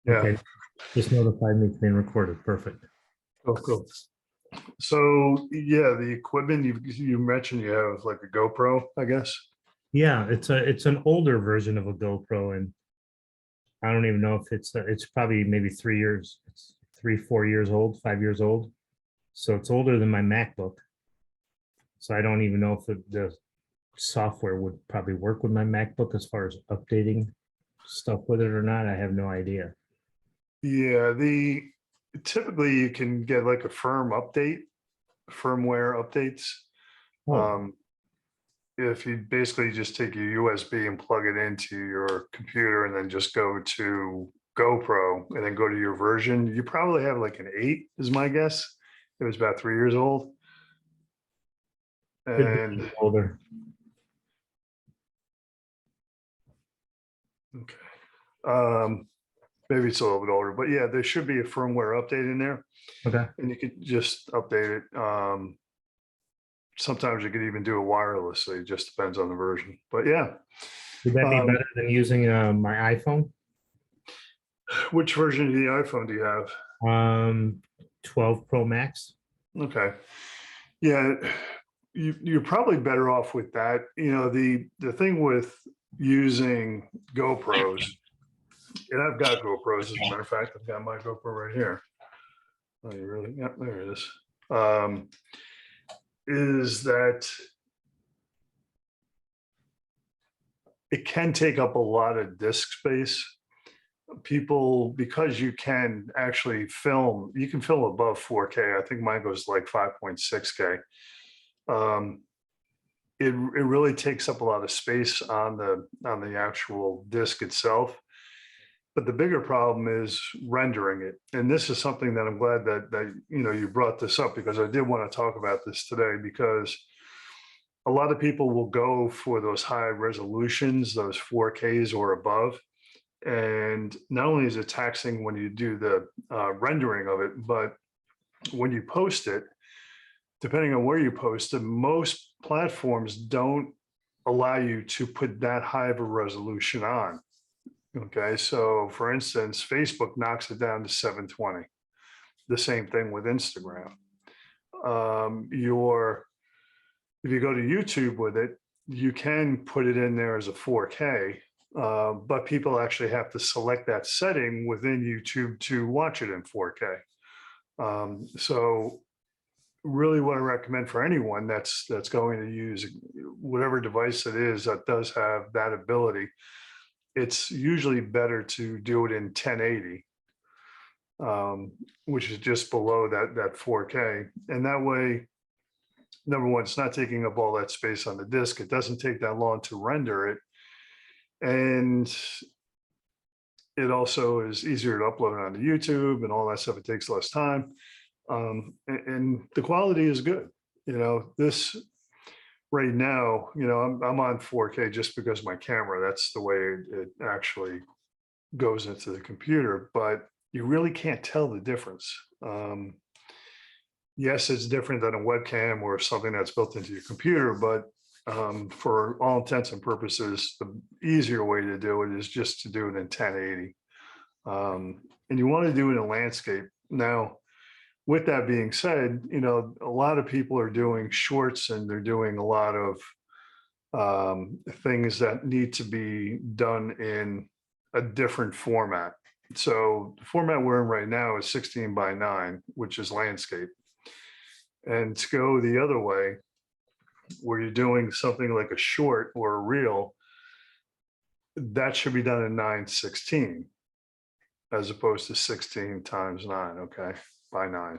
Yeah. Okay, just notified me it's being recorded. Perfect. Oh, cool. So yeah, the equipment you mentioned you have like a GoPro, I guess. Yeah, it's an older version of a GoPro, and I don't even know if it's probably maybe 3 years. It's 3, 4 years old, 5 years old. So it's older than my MacBook. So I don't even know if the software would probably work with my MacBook as far as updating stuff with it or not. I have no idea. Yeah, the typically you can get like a firmware updates. Oh, Um, if you basically just take your USB and plug it into your computer and then just go to GoPro and then go to your version, you probably have like an 8 is my guess. It was about 3 years old. could be And older. okay. Maybe it's a little bit older, but yeah, there should be a firmware update in there Okay. and you could just update it. Sometimes you could even do it wirelessly, it just depends on the version. But yeah, Would that be um, better than using my iPhone? which version of the iPhone do you have? Um, 12 Pro Max. Okay. Yeah, you're probably better off with that. You know, the thing with using GoPros, and I've got GoPros, as a matter of fact, I've got my GoPro right here. Oh, you really? Yeah, there it is. Is that it can take up a lot of disk space. People, because you can actually film, you can film above 4K. I think mine goes like 5.6K. Um, it really takes up a lot of space on the actual disk itself. But the bigger problem is rendering it. And this is something that I'm glad that you brought this up, because I did want to talk about this today, because a lot of people will go for those high resolutions, those 4Ks or above. And not only is it taxing when you do the rendering of it, but when you post it, depending on where you post it, most platforms don't allow you to put that high of a resolution on. Okay, so for instance, Facebook knocks it down to 720. The same thing with Instagram. Your If you go to YouTube with it, you can put it in there as a 4K, but people actually have to select that setting within YouTube to watch it in 4K. So really what I recommend for anyone that's going to use whatever device it is that does have that ability, it's usually better to do it in 1080, which is just below that 4K. And that way, number one, it's not taking up all that space on the disk. It doesn't take that long to render it. And it also is easier to upload onto YouTube and all that stuff. It takes less time. And the quality is good. This right now, I'm on 4K just because of my camera. That's the way it actually goes into the computer, but you really can't tell the difference. Yes, it's different than a webcam or something that's built into your computer, but for all intents and purposes, the easier way to do it is just to do it in 1080. And you want to do it in landscape. Now, with that being said, a lot of people are doing shorts and they're doing a lot of things that need to be done in a different format. So the format we're in right now is 16:9, which is landscape. And to go the other way, where you're doing something like a short or a reel, that should be done in 9:16 as opposed to 16 times 9, okay, by 9.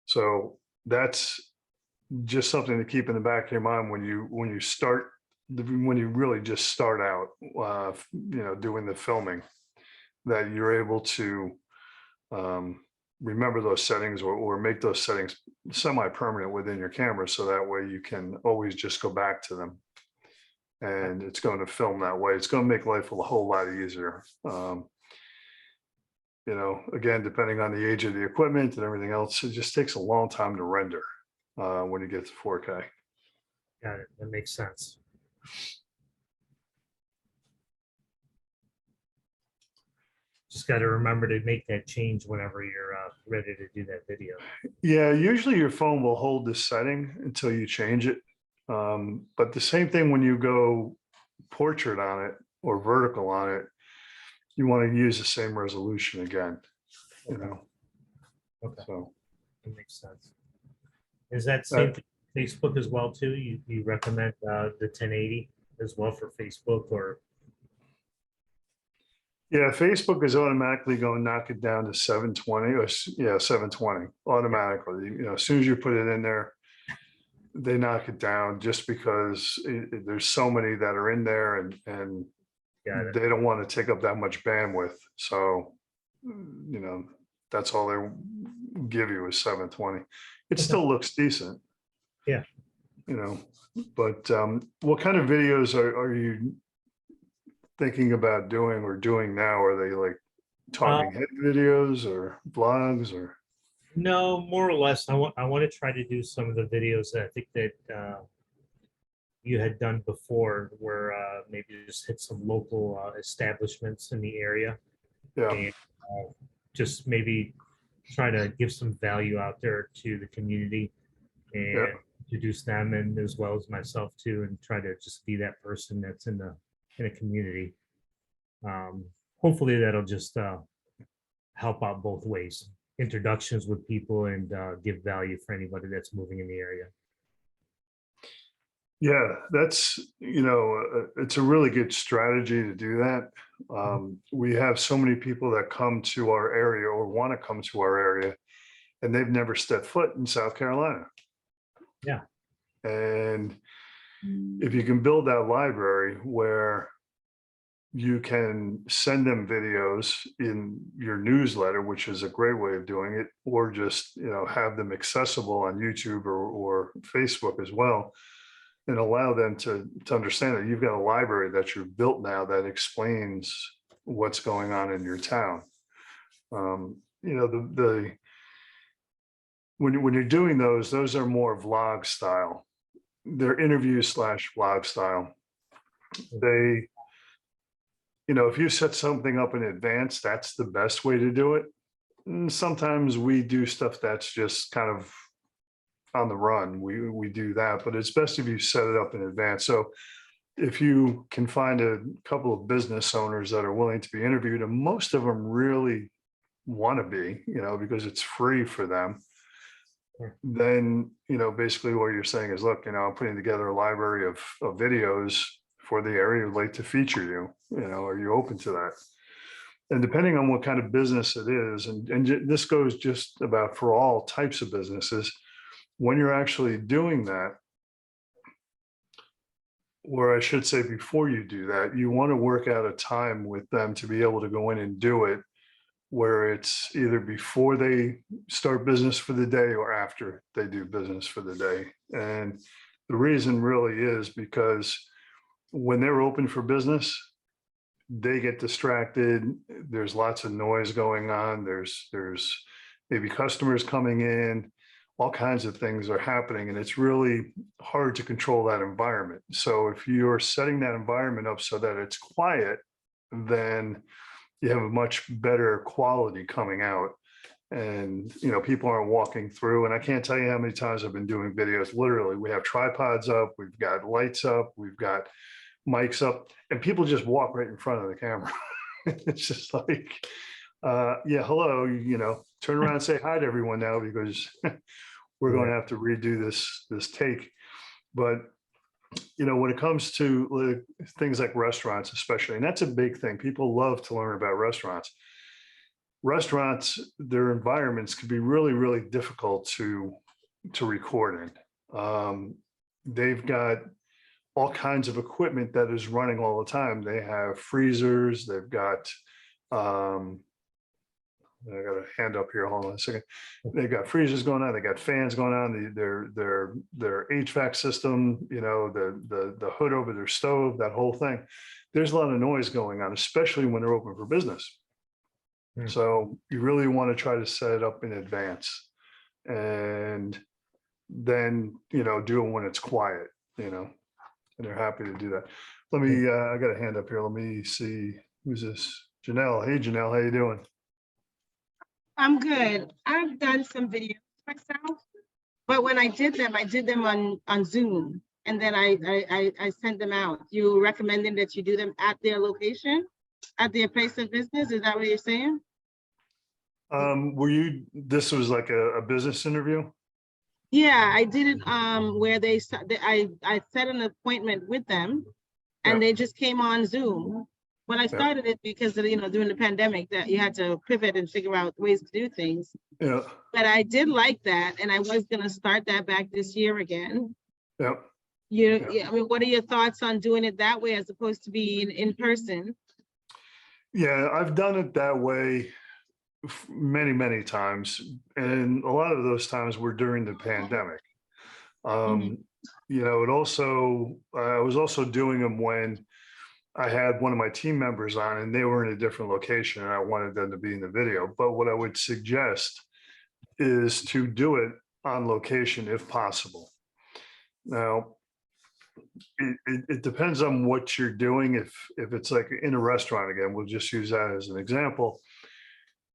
So that's just something to keep in the back of your mind when you really just start out, doing the filming, that you're able to remember those settings, or make those settings semi-permanent within your camera, so that way you can always just go back to them, and it's going to film that way. It's going to make life a whole lot easier. Again, depending on the age of the equipment and everything else, it just takes a long time to render when you get to 4K. Got it. That makes sense. Just got to remember to make that change whenever you're ready to do that video. Yeah, usually your phone will hold this setting until you change it. But the same thing when you go portrait on it or vertical on it, you want to use the same resolution again, you know, Okay, so. that makes sense. Is that Uh, same thing for Facebook as well too? You recommend the 1080 as well for Facebook, or Yeah, Facebook is automatically going to knock it down to 720 or yeah, 720 automatically. You know, as soon as you put it in there, they knock it down just because there's so many that are in there and got it? they don't want to take up that much bandwidth. So, you know, that's all they give you is 720. It Okay. still looks decent. Yeah. You know, but what kind of videos are you thinking about doing or doing now? Are they like talking head videos or vlogs or? No, more or less. I want to try to do some of the videos that I think that you had done before, where maybe just hit some local establishments in the area Yeah, and just maybe try to give some value out there to the community yeah, and introduce them, and as well as myself too, and try to just be that person that's in a community. Hopefully that'll just help out both ways. Introductions with people and give value for anybody that's moving in the area. yeah. That's, you know, it's a really good strategy to do that. We have so many people that come to our area or want to come to our area, and they've never stepped foot in South Carolina. Yeah. And if you can build that library where you can send them videos in your newsletter, which is a great way of doing it, or just, you know, have them accessible on YouTube or Facebook as well, and allow them to understand that you've got a library that you've built now that explains what's going on in your town. You know, when you're doing those are more vlog style. They're interview slash vlog style. They, you know, if you set something up in advance, that's the best way to do it. Sometimes we do stuff that's just kind of on the run. We do that, but it's best if you set it up in advance. So if you can find a couple of business owners that are willing to be interviewed, and most of them really want to be, you know, because it's free for them, then, you know, basically what you're saying is, look, you know, I'm putting together a library of videos for the area. I'd like to feature you, you know, are you open to that? And depending on what kind of business it is, and this goes just about for all types of businesses, when you're actually doing that, or I should say before you do that, you want to work out a time with them to be able to go in and do it, where it's either before they start business for the day or after they do business for the day. And the reason really is because when they're open for business, they get distracted. There's lots of noise going on. There's maybe customers coming in, all kinds of things are happening, and it's really hard to control that environment. So if you're setting that environment up so that it's quiet, then you have a much better quality coming out. And, you know, people aren't walking through. And I can't tell you how many times I've been doing videos. Literally, we have tripods up, we've got lights up, we've got mics up, and people just walk right in front of the camera. It's just like, yeah, hello, you know, turn around and say hi to everyone now, because we're going to have to redo this take. But, you know, when it comes to things like restaurants, especially, and that's a big thing, people love to learn about restaurants. Restaurants, their environments can be really, really difficult to record in. They've got all kinds of equipment that is running all the time. They have freezers, they've got, I got a hand up here, hold on a second. They've got freezers going on, they got fans going on, their HVAC system, you know, the hood over their stove, that whole thing. There's a lot of noise going on, especially when they're open for business. So you really want to try to set it up in advance, and then, you know, do it when it's quiet, you know, and they're happy to do that. Let me, I got a hand up here. Let me see, who's this? Janelle. Hey, Janelle, how you doing? I'm good. I've done some videos myself, but when I did them on Zoom, and then I sent them out. You recommending that you do them at their location, at their place of business? Is that what you're saying? This was like a business interview? Yeah, I did it where I set an appointment with them, and Yeah. they just came on Zoom. When I started it because of, during the pandemic that you had to pivot and figure out ways to do things. Yeah, But I did like that, and I was gonna start that back this year again. yeah. I mean, what are your thoughts on doing it that way as opposed to being in person? Yeah, I've done it that way many, many times. And a lot of those times were during the pandemic. Mhm. I was also doing them when I had one of my team members on and they were in a different location and I wanted them to be in the video. But what I would suggest is to do it on location if possible. Now, it depends on what you're doing. If it's like in a restaurant, again, we'll just use that as an example.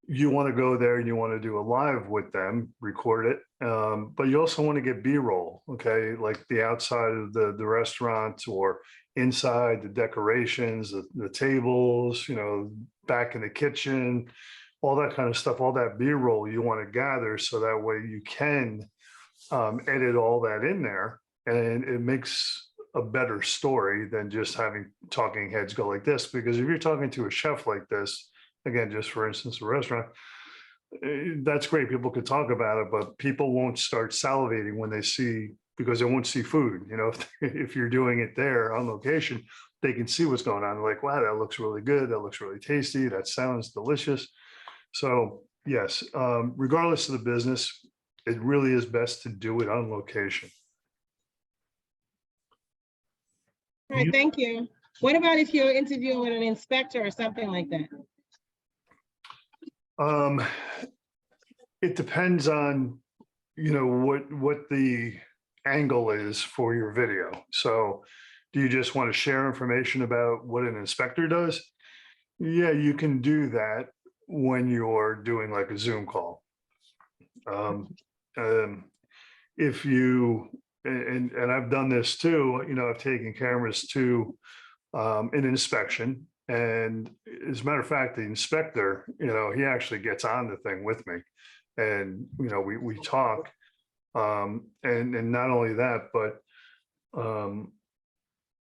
You want to go there and you want to do a live with them, record it. But you also want to get B-roll, okay? Like the outside of the restaurant or inside, the decorations, the tables, back in the kitchen, all that kind of stuff, all that B-roll you want to gather so that way you can edit all that in there, and it makes a better story than just having talking heads go like this. Because if you're talking to a chef like this, again, just for instance, a restaurant, that's great. People could talk about it, but people won't start salivating when they see, because they won't see food. If you're doing it there on location, they can see what's going on. They're like, wow, that looks really good. That looks really tasty. That sounds delicious. So yes, regardless of the business, it really is best to do it on location. All right, thank you. What about if you're interviewing with an inspector or something like that? It depends on, what the angle is for your video. So do you just want to share information about what an inspector does? Yeah, you can do that when you're doing like a Zoom call. If you, and I've done this too, I've taken cameras to an inspection. And as a matter of fact, the inspector, he actually gets on the thing with me. And, we talk. And not only that, but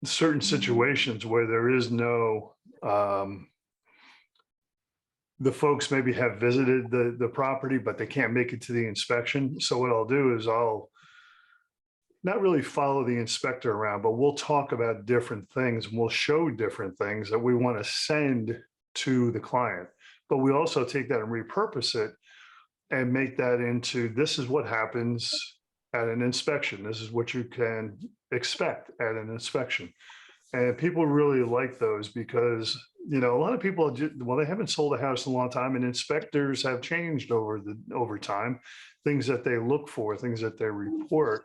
certain situations where there is no, the folks maybe have visited the property, but they can't make it to the inspection. So what I'll do is I'll not really follow the inspector around, but we'll talk about different things and we'll show different things that we want to send to the client. But we also take that and repurpose it and make that into, this is what happens at an inspection. This is what you can expect at an inspection. And people really like those because, a lot of people, they haven't sold a house in a long time, and inspectors have changed over time. Things that they look for, things that they report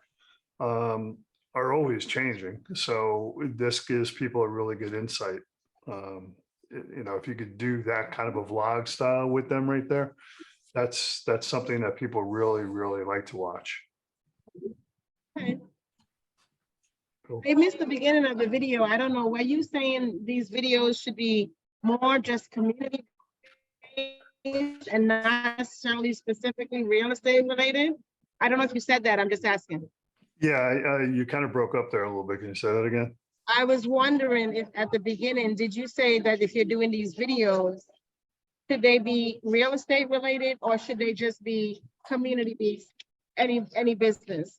are always changing. So this gives people a really good insight. If you could do that kind of a vlog style with them right there, that's something that people really, really like to watch. Okay. Cool. I missed the beginning of the video. I don't know. Were you saying these videos should be more just community based and not necessarily specifically real estate related? I don't know if you said that. I'm just asking. Yeah, you kind of broke up there a little bit. Can you say that again? I was wondering if at the beginning, did you say that if you're doing these videos, should they be real estate related or should they just be community based, any business?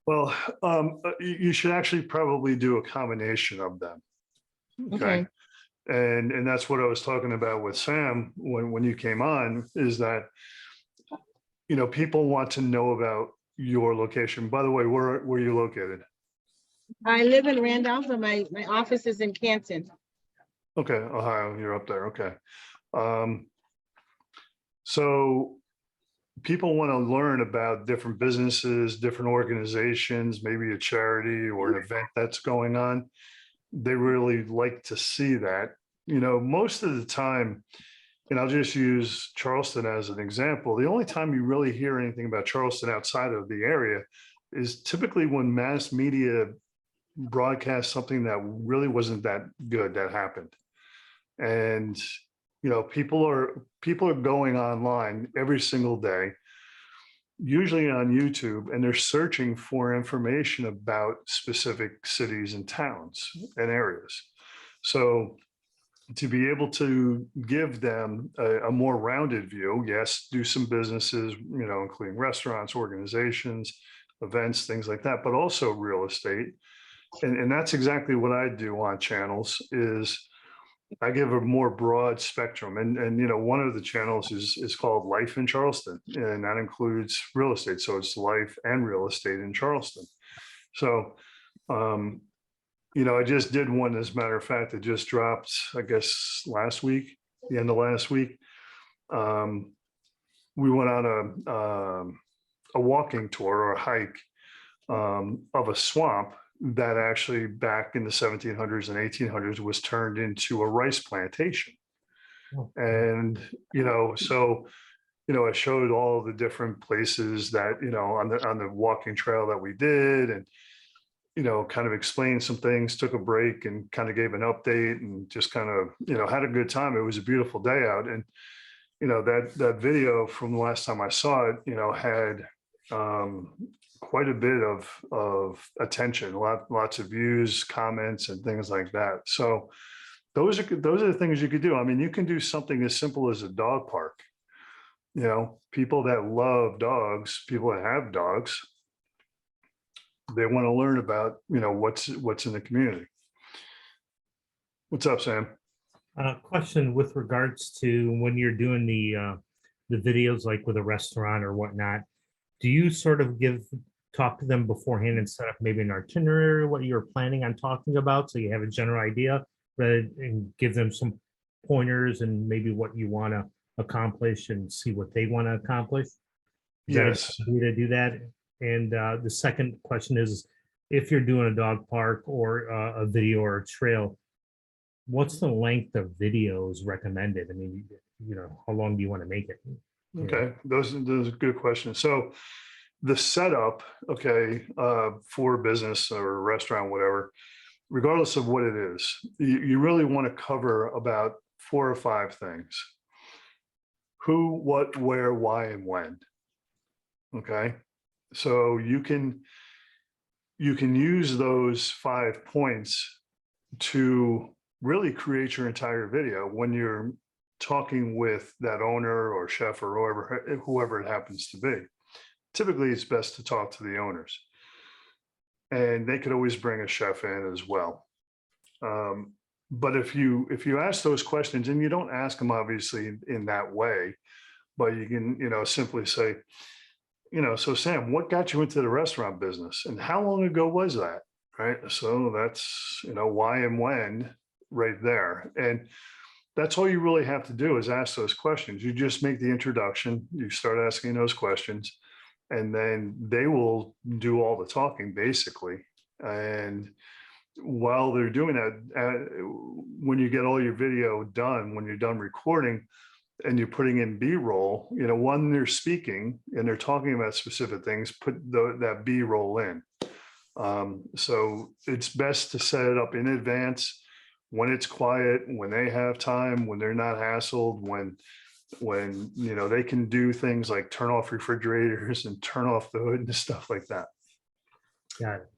Well, you should actually probably do a combination of them. Okay. And that's what I was talking about with Sam when you came on, is that, people want to know about your location. By the way, where are you located? I live in Randolph, but my office is in Canton. Okay, Ohio, you're up there. Okay. So people want to learn about different businesses, different organizations, maybe a charity or an event that's going on. They really like to see that. most of the time, and I'll just use Charleston as an example, the only time you really hear anything about Charleston outside of the area is typically when mass media broadcasts something that really wasn't that good that happened. And, people are going online every single day, usually on YouTube, and they're searching for information about specific cities and towns and areas. So to be able to give them a more rounded view, yes, do some businesses, including restaurants, organizations, events, things like that, but also real estate. And that's exactly what I do on channels is I give a more broad spectrum. And one of the channels is called Life in Charleston, and that includes real estate. So it's life and real estate in Charleston. So, I just did one, as a matter of fact, that just dropped, I guess, last week, the end of last week. We went on a walking tour or a hike of a swamp that actually back in the 1700s and 1800s was turned into a rice plantation. And, so, I showed all the different places that, on the walking trail that we did, and, kind of explained some things, took a break and kind of gave an update and just kind of, had a good time. It was a beautiful day out. And, that video from the last time I saw it, had quite a bit of attention, lots of views, comments, and things like that. So those are the things you could do. I mean, you can do something as simple as a dog park. People that love dogs, people that have dogs, they want to learn about, what's in the community. What's up, Sam? Question with regards to when you're doing the videos, like with a restaurant or whatnot, do you sort of talk to them beforehand and set up maybe an itinerary, what you're planning on talking about, so you have a general idea, and give them some pointers and maybe what you want to accomplish and see what they want to accomplish? Yes. To do that. And the second question is, if you're doing a dog park or a video or a trail, what's the length of videos recommended? I mean, how long do you want to make it? Okay, those are good questions. So the setup, okay, for a business or a restaurant, whatever, regardless of what it is, you really want to cover about 4 or 5 things: who, what, where, why, and when. Okay, so you can use those 5 points to really create your entire video when you're talking with that owner or chef or whoever it happens to be. Typically, it's best to talk to the owners, and they could always bring a chef in as well. But if you ask those questions, and you don't ask them obviously in that way, but you can simply say, so Sam, what got you into the restaurant business, and how long ago was that? Right. So that's why and when right there, and that's all you really have to do is ask those questions. You just make the introduction, you start asking those questions, and then they will do all the talking basically. And while they're doing that, when you get all your video done, when you're done recording and you're putting in B-roll, when they're speaking and they're talking about specific things, put that B-roll in. So it's best to set it up in advance, when it's quiet, when they have time, when they're not hassled, when they can do things like turn off refrigerators and turn off the hood and stuff like that. Got it.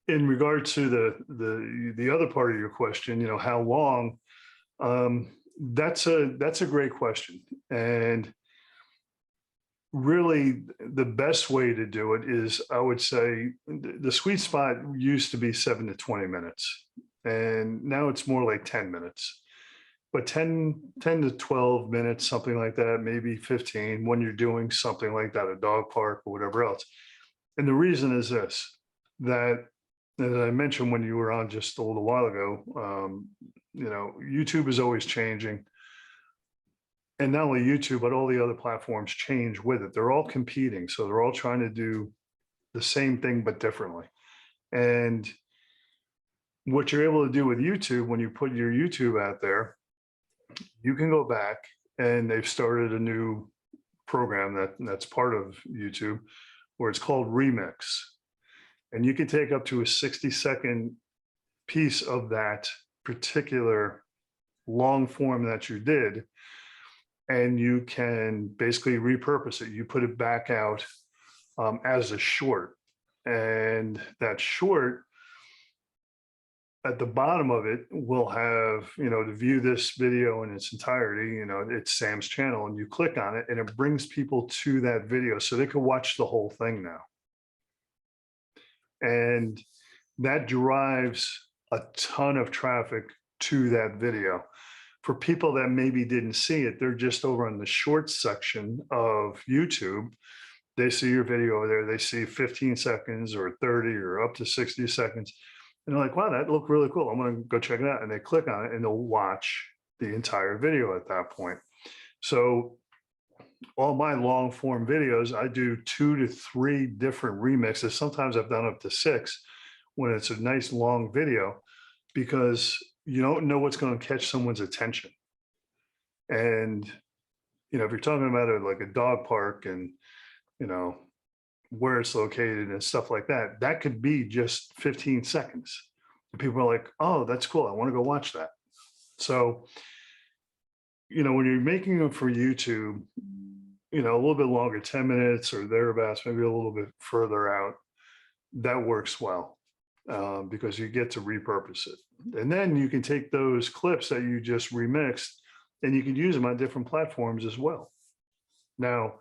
In regard to the other part of your question, how long, that's a great question. And really the best way to do it is, I would say the sweet spot used to be 7 to 20 minutes. And now it's more like 10 minutes, but 10 to 12 minutes, something like that, maybe 15 when you're doing something like that, a dog park or whatever else. And the reason is this, that as I mentioned when you were on just a little while ago, YouTube is always changing. And not only YouTube, but all the other platforms change with it. They're all competing. So they're all trying to do the same thing, but differently. And what you're able to do with YouTube, when you put your YouTube out there, you can go back, and they've started a new program that's part of YouTube where it's called Remix. And you can take up to a 60-second piece of that particular long form that you did, and you can basically repurpose it. You put it back out as a short, and that short at the bottom of it will have, to view this video in its entirety, it's Sam's channel, and you click on it and it brings people to that video so they can watch the whole thing now. And that drives a ton of traffic to that video. For people that maybe didn't see it, they're just over on the shorts section of YouTube. They see your video over there, they see 15 seconds or 30 or up to 60 seconds. And they're like, wow, that looked really cool. I'm going to go check it out. And they click on it and they'll watch the entire video at that point. So all my long form videos, I do 2 to 3 different remixes. Sometimes I've done up to 6 when it's a nice long video, because you don't know what's going to catch someone's attention. And, if you're talking about it like a dog park and, where it's located and stuff like that, that could be just 15 seconds. And people are like, oh, that's cool, I want to go watch that. So, when you're making them for YouTube, a little bit longer, 10 minutes or thereabouts, maybe a little bit further out, that works well, because you get to repurpose it. And then you can take those clips that you just remixed and you can use them on different platforms as well. Now,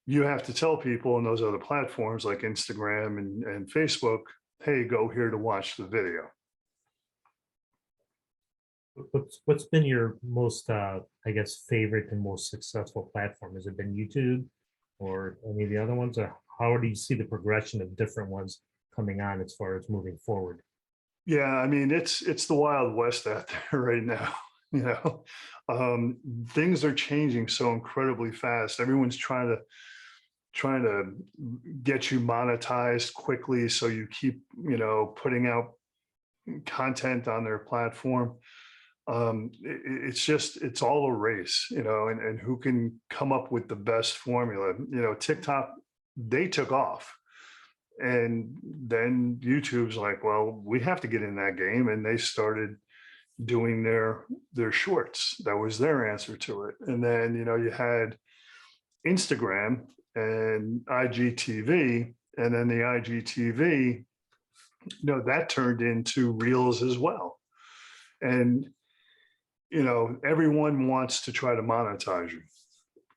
you have to tell people in those other platforms like Instagram and Facebook, hey, go here to watch the video. What's been your most, I guess, favorite and most successful platform? Has it been YouTube or any of the other ones? Or how do you see the progression of different ones coming on as far as moving forward? Yeah, I mean, it's the Wild West out there right now. Things are changing so incredibly fast. Everyone's trying to get you monetized quickly, so you keep, putting out content on their platform. It's all a race, and who can come up with the best formula. TikTok, they took off. And then YouTube's like, well, we have to get in that game. And they started doing their shorts. That was their answer to it. And then, you had Instagram and IGTV, and then the IGTV, that turned into Reels as well. And, everyone wants to try to monetize you.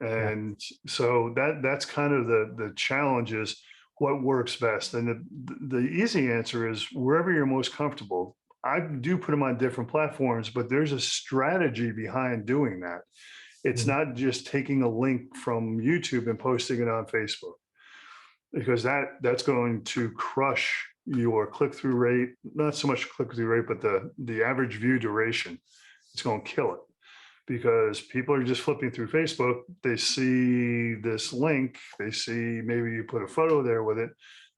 And so that's kind of the challenge, is what works best. And the easy answer is wherever you're most comfortable. I do put them on different platforms, but there's a strategy behind doing that. It's not just taking a link from YouTube and posting it on Facebook, because that's going to crush your click-through rate. Not so much click-through rate, but the average view duration. It's going to kill it, because people are just flipping through Facebook. They see this link, they see maybe you put a photo there with it,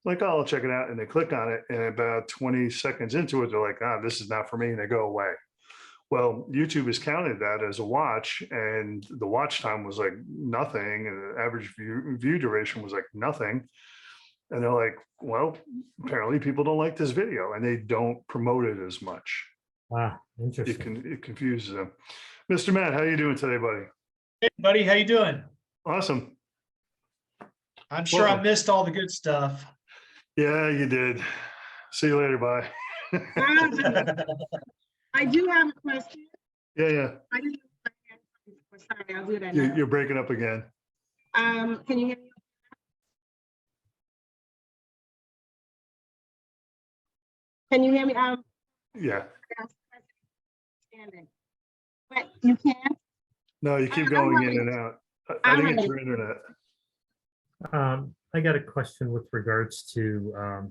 like, oh, I'll check it out. And they click on it, and about 20 seconds into it, they're like, this is not for me. And they go away. Well, YouTube has counted that as a watch, and the watch time was like nothing. And the average view duration was like nothing. And they're like, well, apparently people don't like this video, and they don't promote it as much. Ah, interesting. It confuses them. Mr. Matt, how you doing today, buddy? Hey, buddy, how you doing? Awesome. I'm sure I missed all the good stuff. Yeah, you did. See you later. Bye. I do have a question. Yeah. Sorry, I'll do that now. You're breaking up again. Can you hear me? Can you hear me? Yeah. But you can't? No, you keep going in and out. I think it's your internet. I got a question with regards to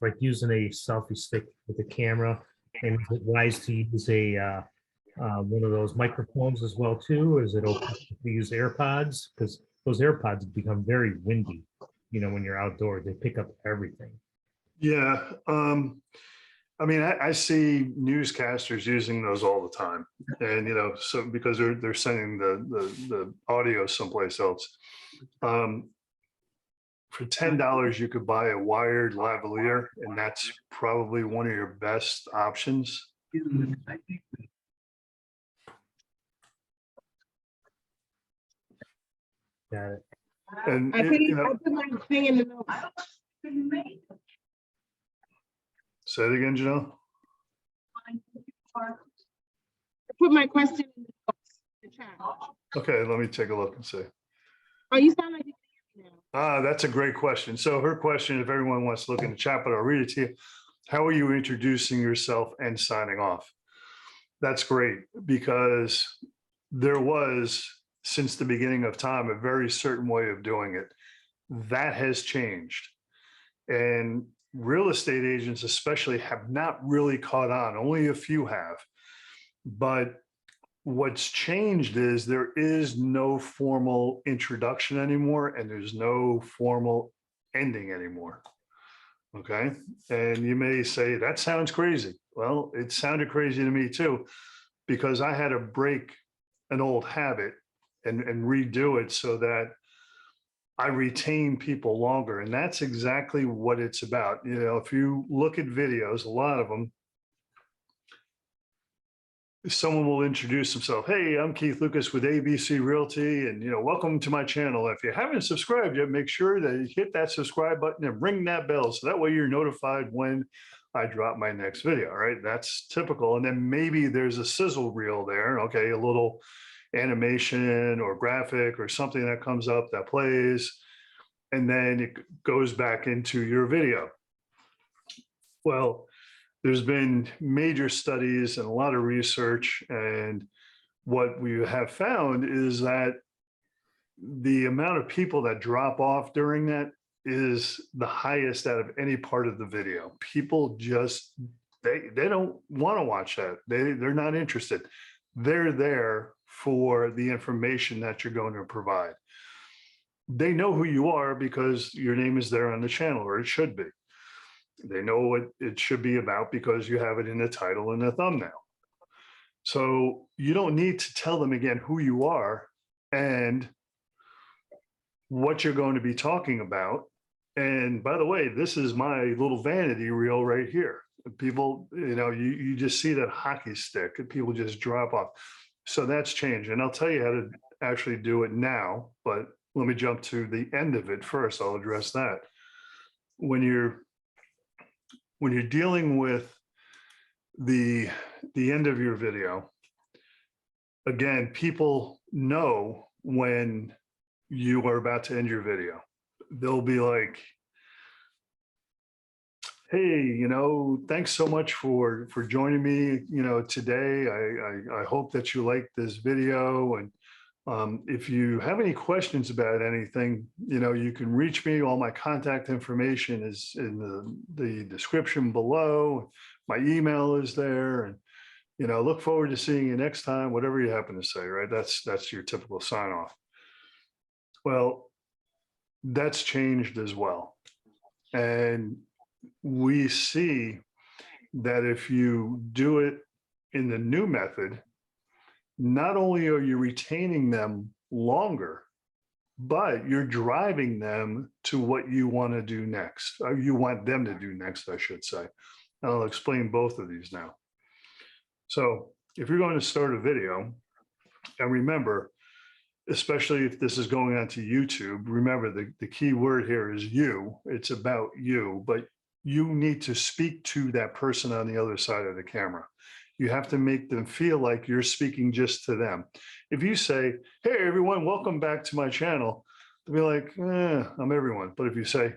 like using a selfie stick with a camera, and is it wise to use a one of those microphones as well too? Or is it okay to use AirPods? Because those AirPods become very windy, when you're outdoors. They pick up everything. Yeah. I mean, I see newscasters using those all the time, and so because they're sending the audio someplace else. For $10, you could buy a wired lavalier, and that's probably one of your best options. Got it. And I put my thing in the notes. say it again, Janelle. I put my question in the notes, the chat. Okay, let me take a look and see. Oh, you sound like you can hear me now. That's a great question. So her question, if everyone wants to look in the chat, but I'll read it to you. How are you introducing yourself and signing off? That's great, because there was, since the beginning of time, a very certain way of doing it. That has changed. And real estate agents especially have not really caught on. Only a few have. But what's changed is there is no formal introduction anymore, and there's no formal ending anymore. Okay. And you may say, that sounds crazy. Well, it sounded crazy to me too, because I had to break an old habit and redo it so that I retain people longer. And that's exactly what it's about. If you look at videos, a lot of them, someone will introduce himself. Hey, I'm Keith Lucas with ABC Realty, and welcome to my channel. If you haven't subscribed yet, make sure that you hit that subscribe button and ring that bell, so that way you're notified when I drop my next video. Right? That's typical. And then maybe there's a sizzle reel there. Okay, a little animation or graphic or something that comes up that plays, and then it goes back into your video. Well, there's been major studies and a lot of research, and what we have found is that the amount of people that drop off during that is the highest out of any part of the video. People just, they don't want to watch that. They're not interested. They're there for the information that you're going to provide. They know who you are because your name is there on the channel, or it should be. They know what it should be about because you have it in the title and the thumbnail. So you don't need to tell them again who you are and what you're going to be talking about. And by the way, this is my little vanity reel right here. People, you just see that hockey stick and people just drop off. So that's changed. And I'll tell you how to actually do it now, but let me jump to the end of it first. I'll address that. When you're dealing with the end of your video, again, people know when you are about to end your video. They'll be like, hey, thanks so much for joining me, today. I hope that you like this video. And if you have any questions about anything, you can reach me. All my contact information is in the description below. My email is there, and look forward to seeing you next time, whatever you happen to say, right? That's your typical sign off. Well, that's changed as well. And we see that if you do it in the new method, not only are you retaining them longer, but you're driving them to what you want to do next, or you want them to do next, I should say. And I'll explain both of these now. So if you're going to start a video, and remember, especially if this is going on to YouTube, remember the key word here is you. It's about you, but you need to speak to that person on the other side of the camera. You have to make them feel like you're speaking just to them. If you say, hey, everyone, welcome back to my channel, they'll be like, I'm everyone. But if you say,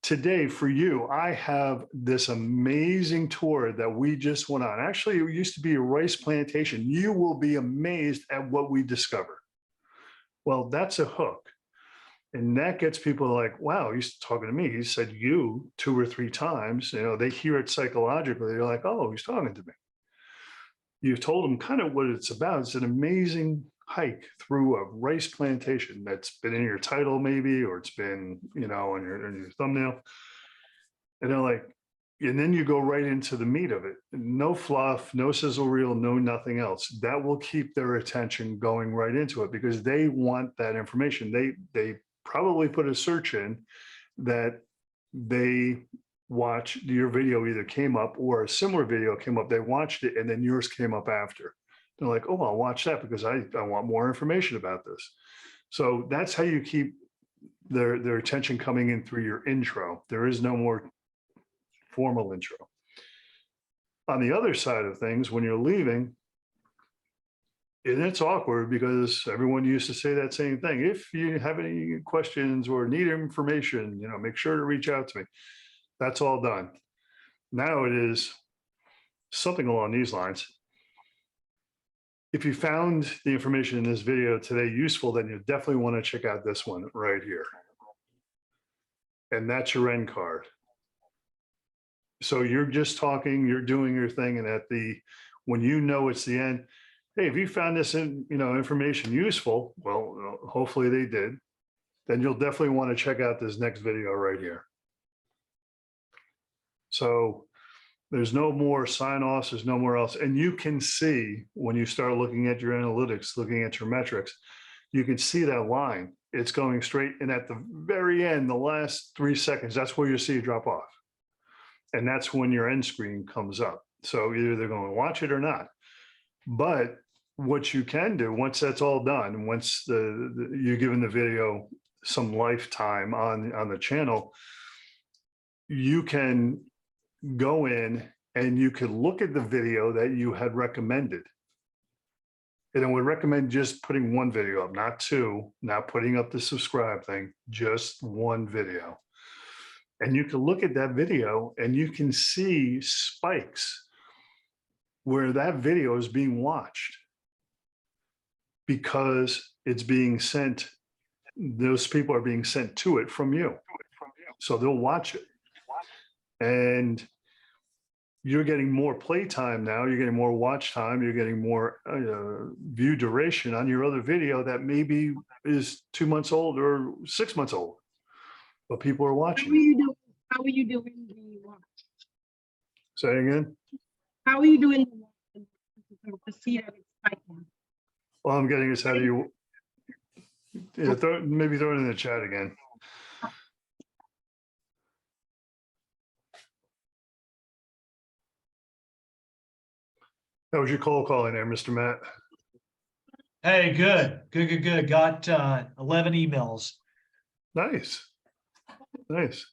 today for you, I have this amazing tour that we just went on. Actually, it used to be a rice plantation. You will be amazed at what we discovered. Well, that's a hook. And that gets people like, wow, he's talking to me. He said you 2 or 3 times. They hear it psychologically. They're like, oh, he's talking to me. You've told them kind of what it's about. It's an amazing hike through a rice plantation that's been in your title maybe, or it's been, in your thumbnail. And they're like, and then you go right into the meat of it. No fluff, no sizzle reel, no nothing else. That will keep their attention going right into it because they want that information. They probably put a search in that they watch your video either came up or a similar video came up. They watched it and then yours came up after. They're like, oh, I'll watch that because I want more information about this. So that's how you keep their attention coming in through your intro. There is no more formal intro. On the other side of things, when you're leaving, and it's awkward because everyone used to say that same thing. If you have any questions or need information, make sure to reach out to me. That's all done. Now it is something along these lines. If you found the information in this video today useful, then you definitely want to check out this one right here. And that's your end card. So you're just talking, you're doing your thing, and when it's the end, hey, if you found this information useful, well, hopefully they did, then you'll definitely want to check out this next video right here. So there's no more sign-offs, there's no more else. And you can see when you start looking at your analytics, looking at your metrics, you can see that line. It's going straight, and at the very end, the last 3 seconds, that's where you see it drop off. And that's when your end screen comes up. So either they're going to watch it or not. But what you can do once that's all done, once you're giving the video some lifetime on the channel, you can go in and you could look at the video that you had recommended. And I would recommend just putting one video up, not two, not putting up the subscribe thing, just one video. And you can look at that video and you can see spikes where that video is being watched because it's being sent, those people are being sent to it from you. So they'll watch it. And you're getting more play time now, you're getting more watch time, you're getting more view duration on your other video that maybe is 2 months old or 6 months old. But people are watching. How are you doing the watch? Say again? How are you doing the watch to see that it's spiking? Well, I'm getting is how do you, maybe throw it in the chat again. How was your cold calling there, Mr. Matt? Hey, good. Got 11 emails. Nice. Nice.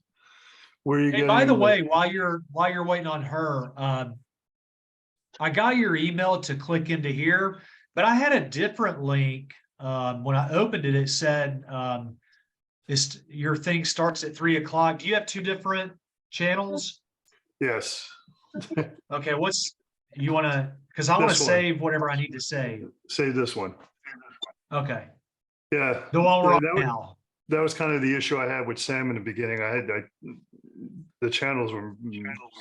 Where are you Hey, getting? by the way, while you're waiting on her, I got your email to click into here, but I had a different link. When I opened it, it said your thing starts at 3 o'clock. Do you have two different channels? Yes. Okay, you want to, because I want to This one. save whatever I need to save. Save this one. Okay, Yeah. the one we're on that now. that was kind of the issue I had with Sam in the beginning. The channels were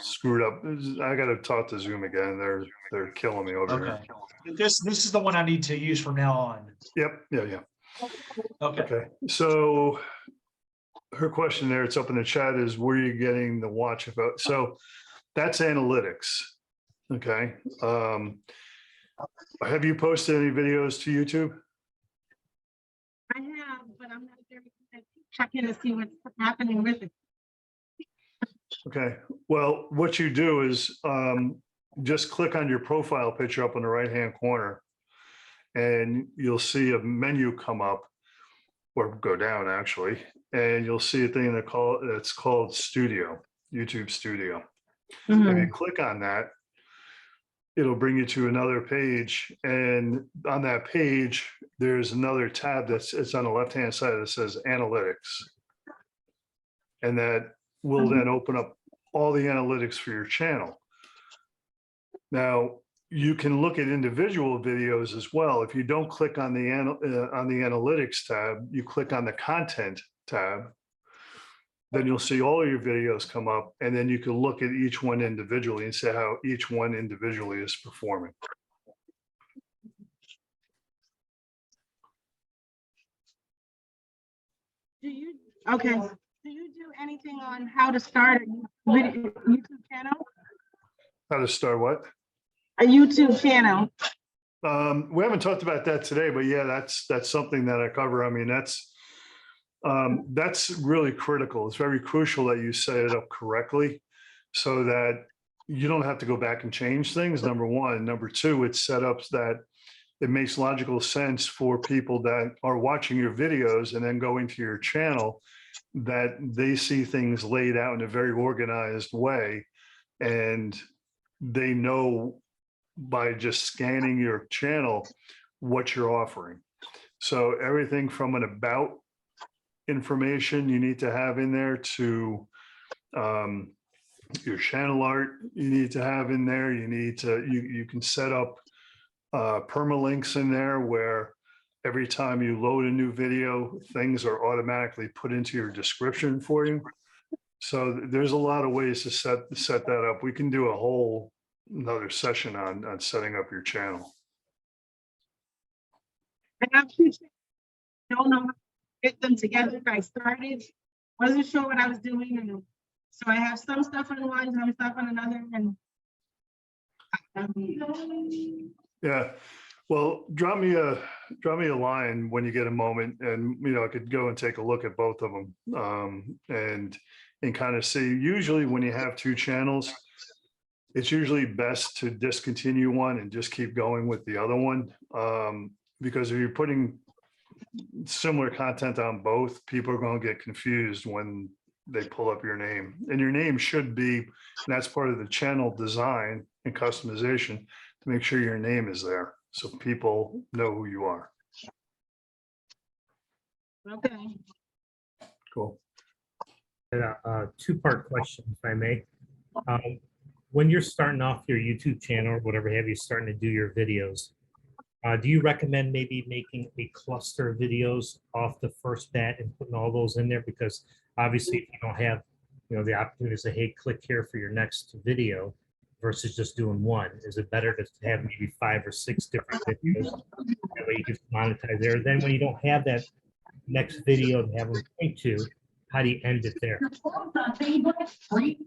screwed up. I got to talk to Zoom again. They're killing me over Okay, here. this is the one I need to use from now on. Yep. Yeah. Okay. Okay. So her question there, it's up in the chat, is where are you getting the watch about? So that's analytics. Okay. Have you posted any videos to YouTube? I have, but I'm not very good at checking to see what's happening with it. Okay. Well, what you do is just click on your profile picture up in the right-hand corner, and you'll see a menu come up, or go down actually, and you'll see a thing that's called Studio, YouTube Studio. If you click on that, it'll bring you to another page, and on that page, there's another tab it's on the left-hand side that says Analytics, and that will then open up all the analytics for your channel. Now, you can look at individual videos as well. If you don't click on the Analytics tab, you click on the Content tab, then you'll see all of your videos come up, and then you can look at each one individually and see how each one individually is performing. Okay. Do you do anything on how to start a YouTube channel? How to start what? A YouTube channel. We haven't talked about that today, but yeah, that's something that I cover. I mean, that's really critical. It's very crucial that you set it up correctly so that you don't have to go back and change things, number one. Number two, it's set up that it makes logical sense for people that are watching your videos and then going to your channel, that they see things laid out in a very organized way. And they know by just scanning your channel what you're offering. So everything from an about information you need to have in there to your channel art you need to have in there. You can set up permalinks in there where every time you load a new video, things are automatically put into your description for you. So there's a lot of ways to set that up. We can do another session on setting up your channel. I have two channels. Don't know how to get them together. I started, wasn't sure what I was doing, and so I have some stuff on one, some stuff on another, and Yeah, well, drop me a line when you get a moment, and I could go and take a look at both of them, and kind of see. Usually, when you have two channels, it's usually best to discontinue one and just keep going with the other one, because if you're putting similar content on both, people are going to get confused when they pull up your name. And your name should be, and that's part of the channel design and customization, to make sure your name is there so people know who you are. okay. Cool. Two-part question, if I may. When you're starting off your YouTube channel or whatever have you, starting to do your videos, do you recommend maybe making a cluster of videos off the first bat and putting all those in there? Because obviously, if you don't have, the opportunity to say, hey, click here for your next video versus just doing one, is it better to have maybe 5 or 6 different videos? That way you can monetize there. Then when you don't have that next video to have them point to, how do you end it there?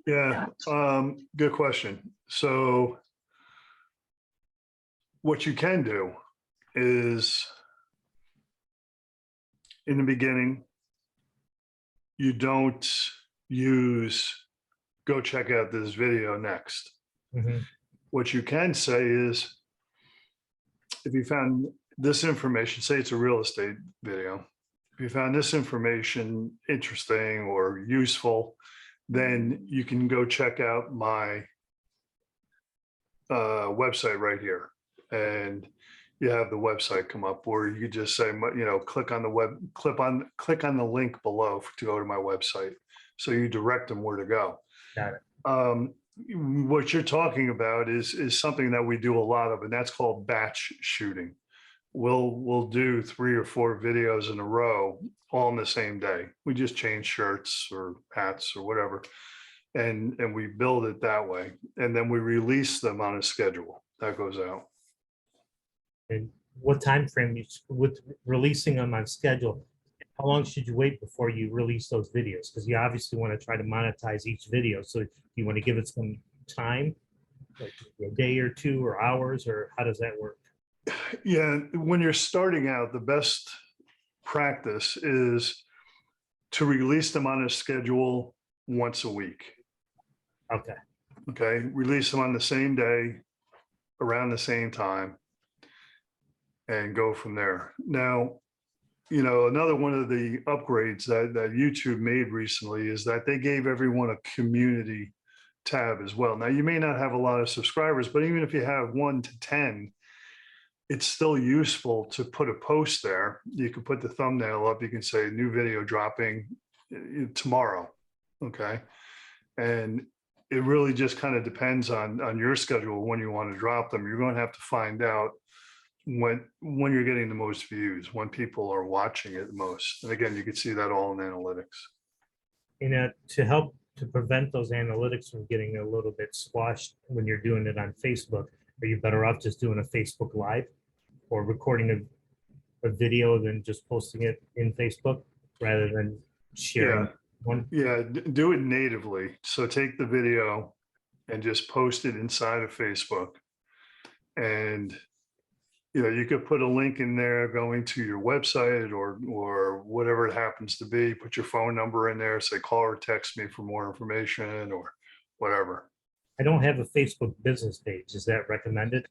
Yeah, good question. So what you can do is, in the beginning, you don't use go check out this video next. Mhm. What you can say is, if you found this information, say it's a real estate video, if you found this information interesting or useful, then you can go check out my website right here. And you have the website come up, or you could just say, click on the link below to go to my website. So you direct them where to go. Got it. What you're talking about is something that we do a lot of, and that's called batch shooting. We'll do 3 or 4 videos in a row all in the same day. We just change shirts or hats or whatever, and we build it that way, and then we release them on a schedule that goes out. And what time frame with releasing them on schedule? How long should you wait before you release those videos? Because you obviously want to try to monetize each video. So you want to give it some time, like a day or 2 or hours, or how does that work? Yeah, when you're starting out, the best practice is to release them on a schedule once a week. Okay. Okay, release them on the same day, around the same time, and go from there. Now, another one of the upgrades that YouTube made recently is that they gave everyone a community tab as well. Now, you may not have a lot of subscribers, but even if you have 1 to 10, it's still useful to put a post there. You can put the thumbnail up. You can say new video dropping tomorrow. Okay. And it really just kind of depends on your schedule when you want to drop them. You're going to have to find out when you're getting the most views, when people are watching it the most. And again, you can see that all in analytics. And to help to prevent those analytics from getting a little bit squashed when you're doing it on Facebook, are you better off just doing a Facebook Live or recording a video than just posting it in Facebook rather than sharing One, Yeah, do it natively. So take the video and just post it inside of Facebook. And, you could put a link in there going to your website or whatever it happens to be. Put your phone number in there, say call or text me for more information or whatever. I don't have a Facebook business page. Is that recommended?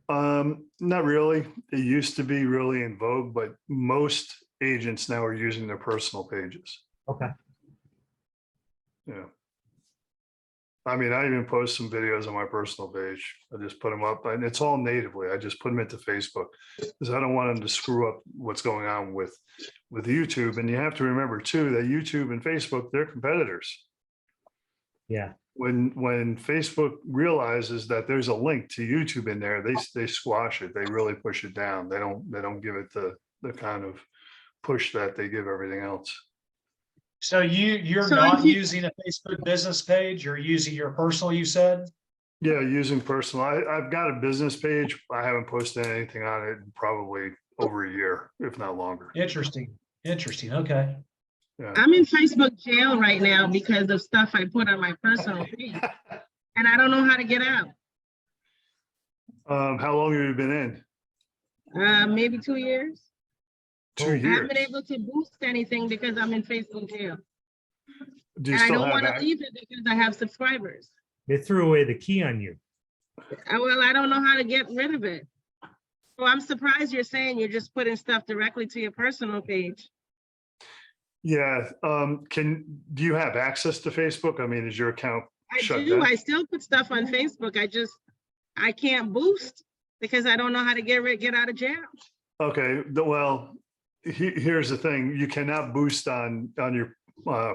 Not really. It used to be really in vogue, but most agents now are using their personal pages. Okay. Yeah. I mean, I even post some videos on my personal page. I just put them up and it's all natively. I just put them into Facebook because I don't want them to screw up what's going on with YouTube. And you have to remember too, that YouTube and Facebook, they're competitors. Yeah. When Facebook realizes that there's a link to YouTube in there, they squash it. They really push it down. They don't give it the kind of push that they give everything else. So you're So not if you- using a Facebook business page, you're using your personal, you said? Yeah, using personal. I've got a business page. I haven't posted anything on it in probably over a year, if not longer. Interesting, okay. Yeah. I'm in Facebook jail right now because of stuff I put on my personal page, and I don't know how to get out. How long have you been in? Maybe 2 years. 2 I years. haven't been able to boost anything because I'm in Facebook jail. Do you And I still don't have want to that? leave it because I have subscribers. They threw away the key on you. Well, I don't know how to get rid of it. So I'm surprised you're saying you're just putting stuff directly to your personal page. Yeah. Do you have access to Facebook? I mean, is your account I shut do. down? I still put stuff on Facebook. I can't boost because I don't know how to get out of jail. Okay. Well, here's the thing. You cannot boost on your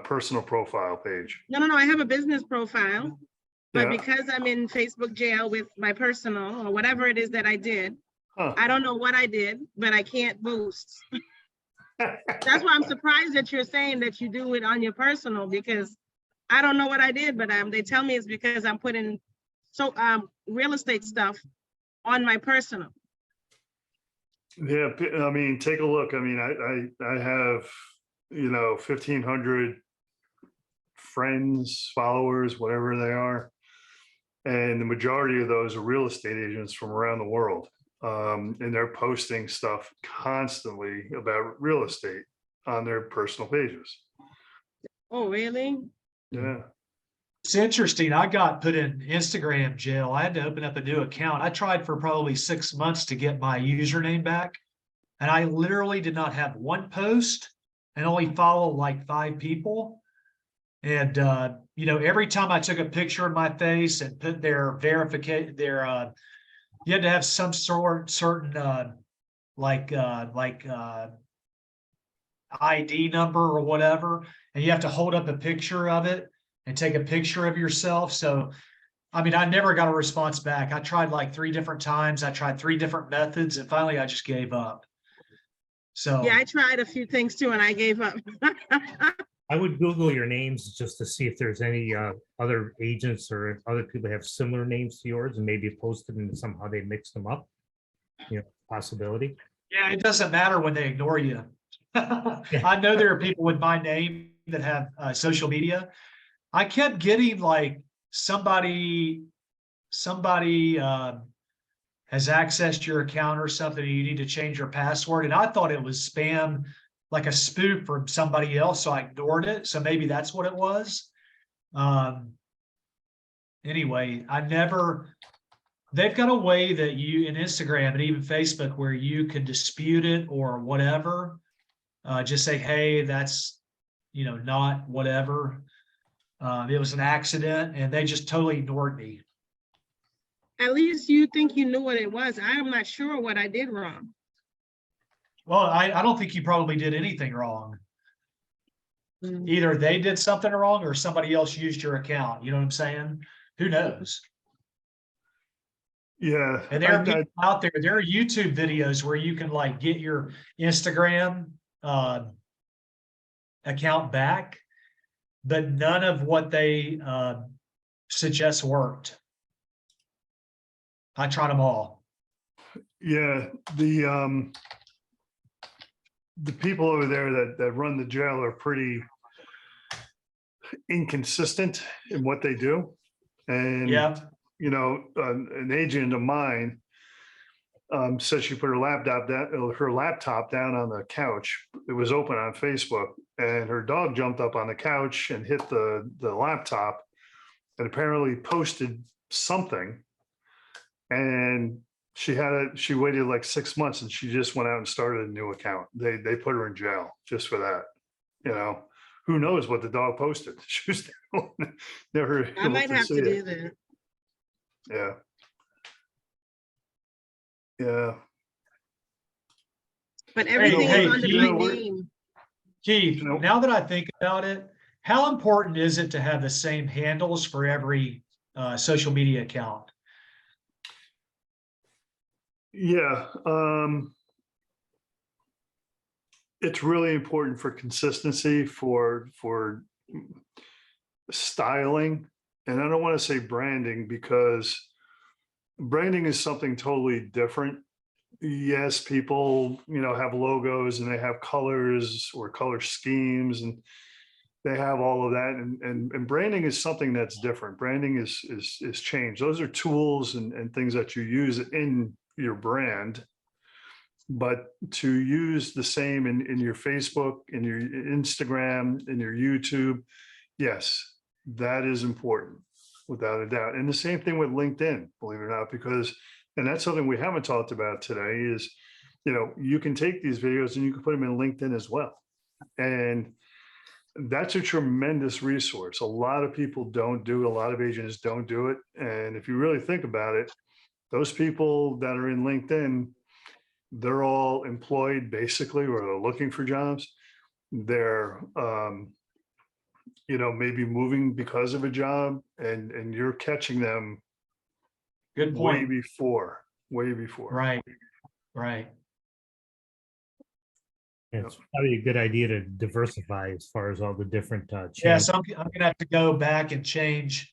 personal profile page. No. I have a business profile, but Yeah. because I'm in Facebook jail with my personal or whatever it is that I did, Huh. I don't know what I did, but I can't boost. That's why I'm surprised that you're saying that you do it on your personal because I don't know what I did, but they tell me it's because I'm putting real estate stuff on my personal. Yeah, I mean, take a look. I mean, I have, 1,500 friends, followers, whatever they are. And the majority of those are real estate agents from around the world. And they're posting stuff constantly about real estate on their personal pages. Oh, really? Yeah. It's interesting. I got put in Instagram jail. I had to open up a new account. I tried for probably 6 months to get my username back. And I literally did not have one post and only followed like 5 people. And, every time I took a picture of my face and put their verification, you had to have some certain ID number or whatever, and you have to hold up a picture of it and take a picture of yourself. So, I mean, I never got a response back. I tried like 3 different times. I tried 3 different methods, and finally I just gave up. So Yeah, I tried a few things too, and I gave up. I would Google your names just to see if there's any other agents or if other people have similar names to yours and maybe post it and somehow they mix them up. Possibility. yeah, it doesn't matter when they ignore you. I know there are people with my name that have social media. I kept getting like somebody has accessed your account or something, and you need to change your password. And I thought it was spam, like a spoof from somebody else. So I ignored it. So maybe that's what it was. Anyway, they've got a way that you in Instagram and even Facebook where you can dispute it or whatever. Just say, hey, that's, not whatever. It was an accident, and they just totally ignored me. At least you think you knew what it was. I am not sure what I did wrong. Well, I don't think you probably did anything wrong. Either they did something wrong or somebody else used your account. You know what I'm saying? Who knows? Yeah. And there are people out there, there are YouTube videos where you can like get your Instagram account back, but none of what they suggest worked. I tried them all. Yeah. The people over there that run the jail are pretty inconsistent in what they do. And, Yeah, you know, an agent of mine said she put her laptop down on the couch. It was open on Facebook, and her dog jumped up on the couch and hit the laptop, and apparently posted something. And she waited like 6 months, and she just went out and started a new account. They put her in jail just for that. You know, who knows what the dog posted? She was never I able might to have see to it. do that. Yeah. Yeah. But everything hey, is under Keith. my name. Keith, You know- now that I think about it, how important is it to have the same handles for every social media account? Yeah. It's really important for consistency, for styling. And I don't want to say branding, because branding is something totally different. Yes, people, you know, have logos and they have colors or color schemes, and they have all of that. And branding is something that's different. Branding is change. Those are tools and things that you use in your brand. But to use the same in your Facebook, in your Instagram, in your YouTube, yes, that is important, without a doubt. And the same thing with LinkedIn, believe it or not, because, and that's something we haven't talked about today, is, you know, you can take these videos and you can put them in LinkedIn as well. And that's a tremendous resource. A lot of people don't do it. A lot of agents don't do it. And if you really think about it, those people that are in LinkedIn, they're all employed basically, or they're looking for jobs. They're, you know, maybe moving because of a job, and you're catching them Good way point. before. Right, right. It's probably a good idea to diversify as far as all the different Yeah, channels. so I'm gonna have to go back and change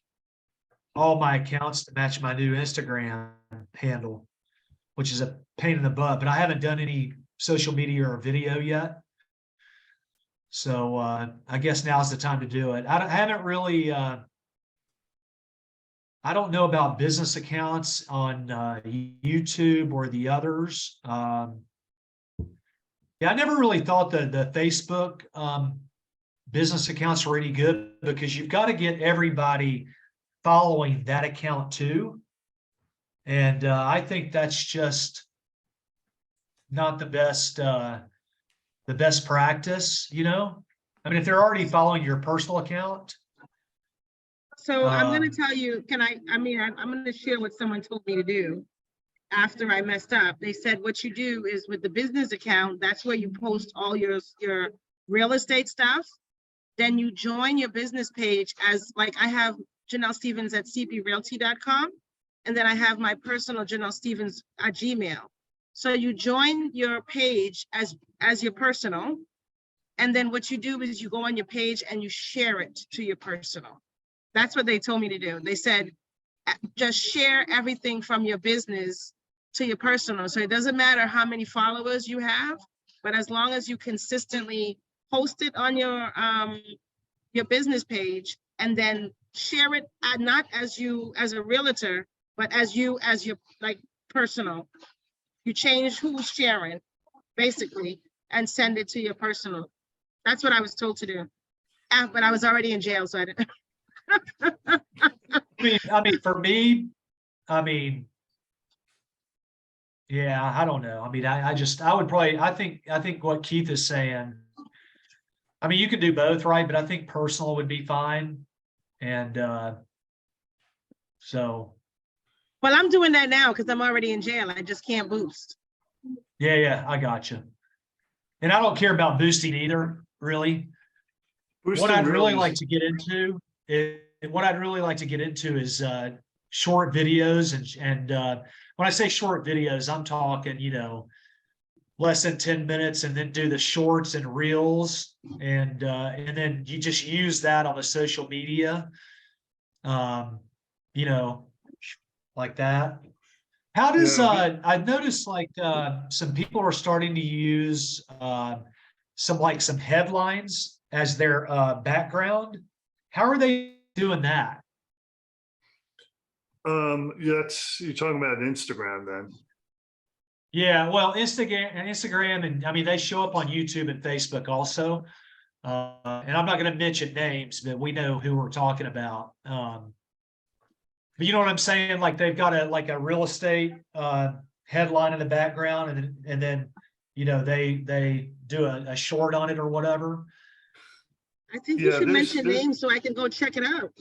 all my accounts to match my new Instagram handle, which is a pain in the butt, but I haven't done any social media or video yet. So I guess now's the time to do it. I haven't really I don't know about business accounts on YouTube or the others. Yeah, I never really thought the Facebook business accounts were any good, because you've got to get everybody following that account too. And I think that's just not the best practice, you know? I mean, if they're already following your personal account. So I'm gonna Um, tell you, I'm gonna share what someone told me to do after I messed up. They said, what you do is with the business account, that's where you post all your real estate stuff. Then you join your business page as, like, I have Janelle Stevens at cprealty.com. And then I have my personal Janelle Stevens at Gmail. So you join your page as your personal. And then what you do is you go on your page and you share it to your personal. That's what they told me to do. They said, just share everything from your business to your personal. So it doesn't matter how many followers you have, but as long as you consistently post it on your business page, and then share it, not as you as a realtor, but as your like personal. You change who's sharing basically and send it to your personal. That's what I was told to do. But I was already in jail, so I didn't. I mean, for me, I mean, yeah, I don't know. I mean, I would probably, I think what Keith is saying, I mean, you can do both, right? But I think personal would be fine. And so, Well, I'm doing that now because I'm already in jail. I just can't boost. yeah, I got you. And I don't care about boosting either, really. What I'd really like to get into is short videos, and when I say short videos, I'm talking, you know, less than 10 minutes, and then do the shorts and reels, and then you just use that on the social media, you know, like that. How does Yeah. I've noticed, like, some people are starting to use some headlines as their background. How are they doing that? You're talking about Instagram then. Yeah, well, Instagram, and I mean, they show up on YouTube and Facebook also. And I'm not gonna mention names, but we know who we're talking about. But you know what I'm saying? Like they've got a real estate headline in the background, and then they do a short on it or whatever. I think you Yeah, should there's- mention there's- names so I can go check it out.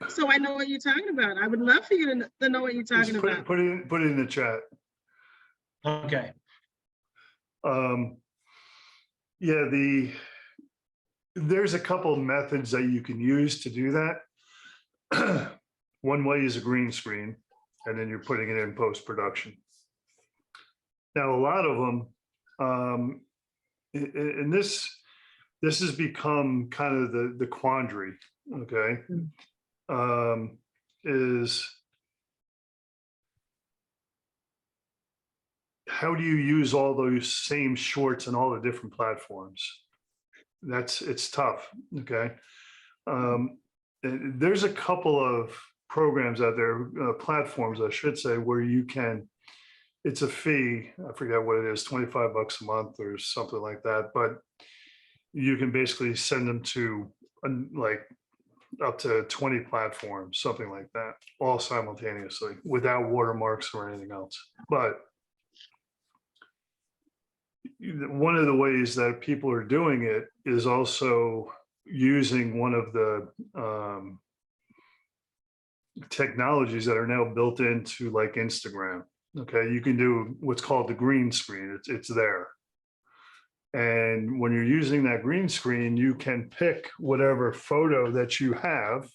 So I know what you're talking about. I would love for you to know what you're Just talking about. put it in the chat. Okay. Yeah, there's a couple of methods that you can use to do that. One way is a green screen, and then you're putting it in post-production. Now, a lot of them, and this has become kind of the quandary, okay? Is how do you use all those same shorts on all the different platforms? It's tough, okay? There's a couple of programs out there, platforms, I should say, where you can, it's a fee, I forget what it is, 25 bucks a month or something like that, but you can basically send them to like up to 20 platforms, something like that, all simultaneously without watermarks or anything else. But one of the ways that people are doing it is also using one of the technologies that are now built into like Instagram. Okay, you can do what's called the green screen. It's there. And when you're using that green screen, you can pick whatever photo that you have.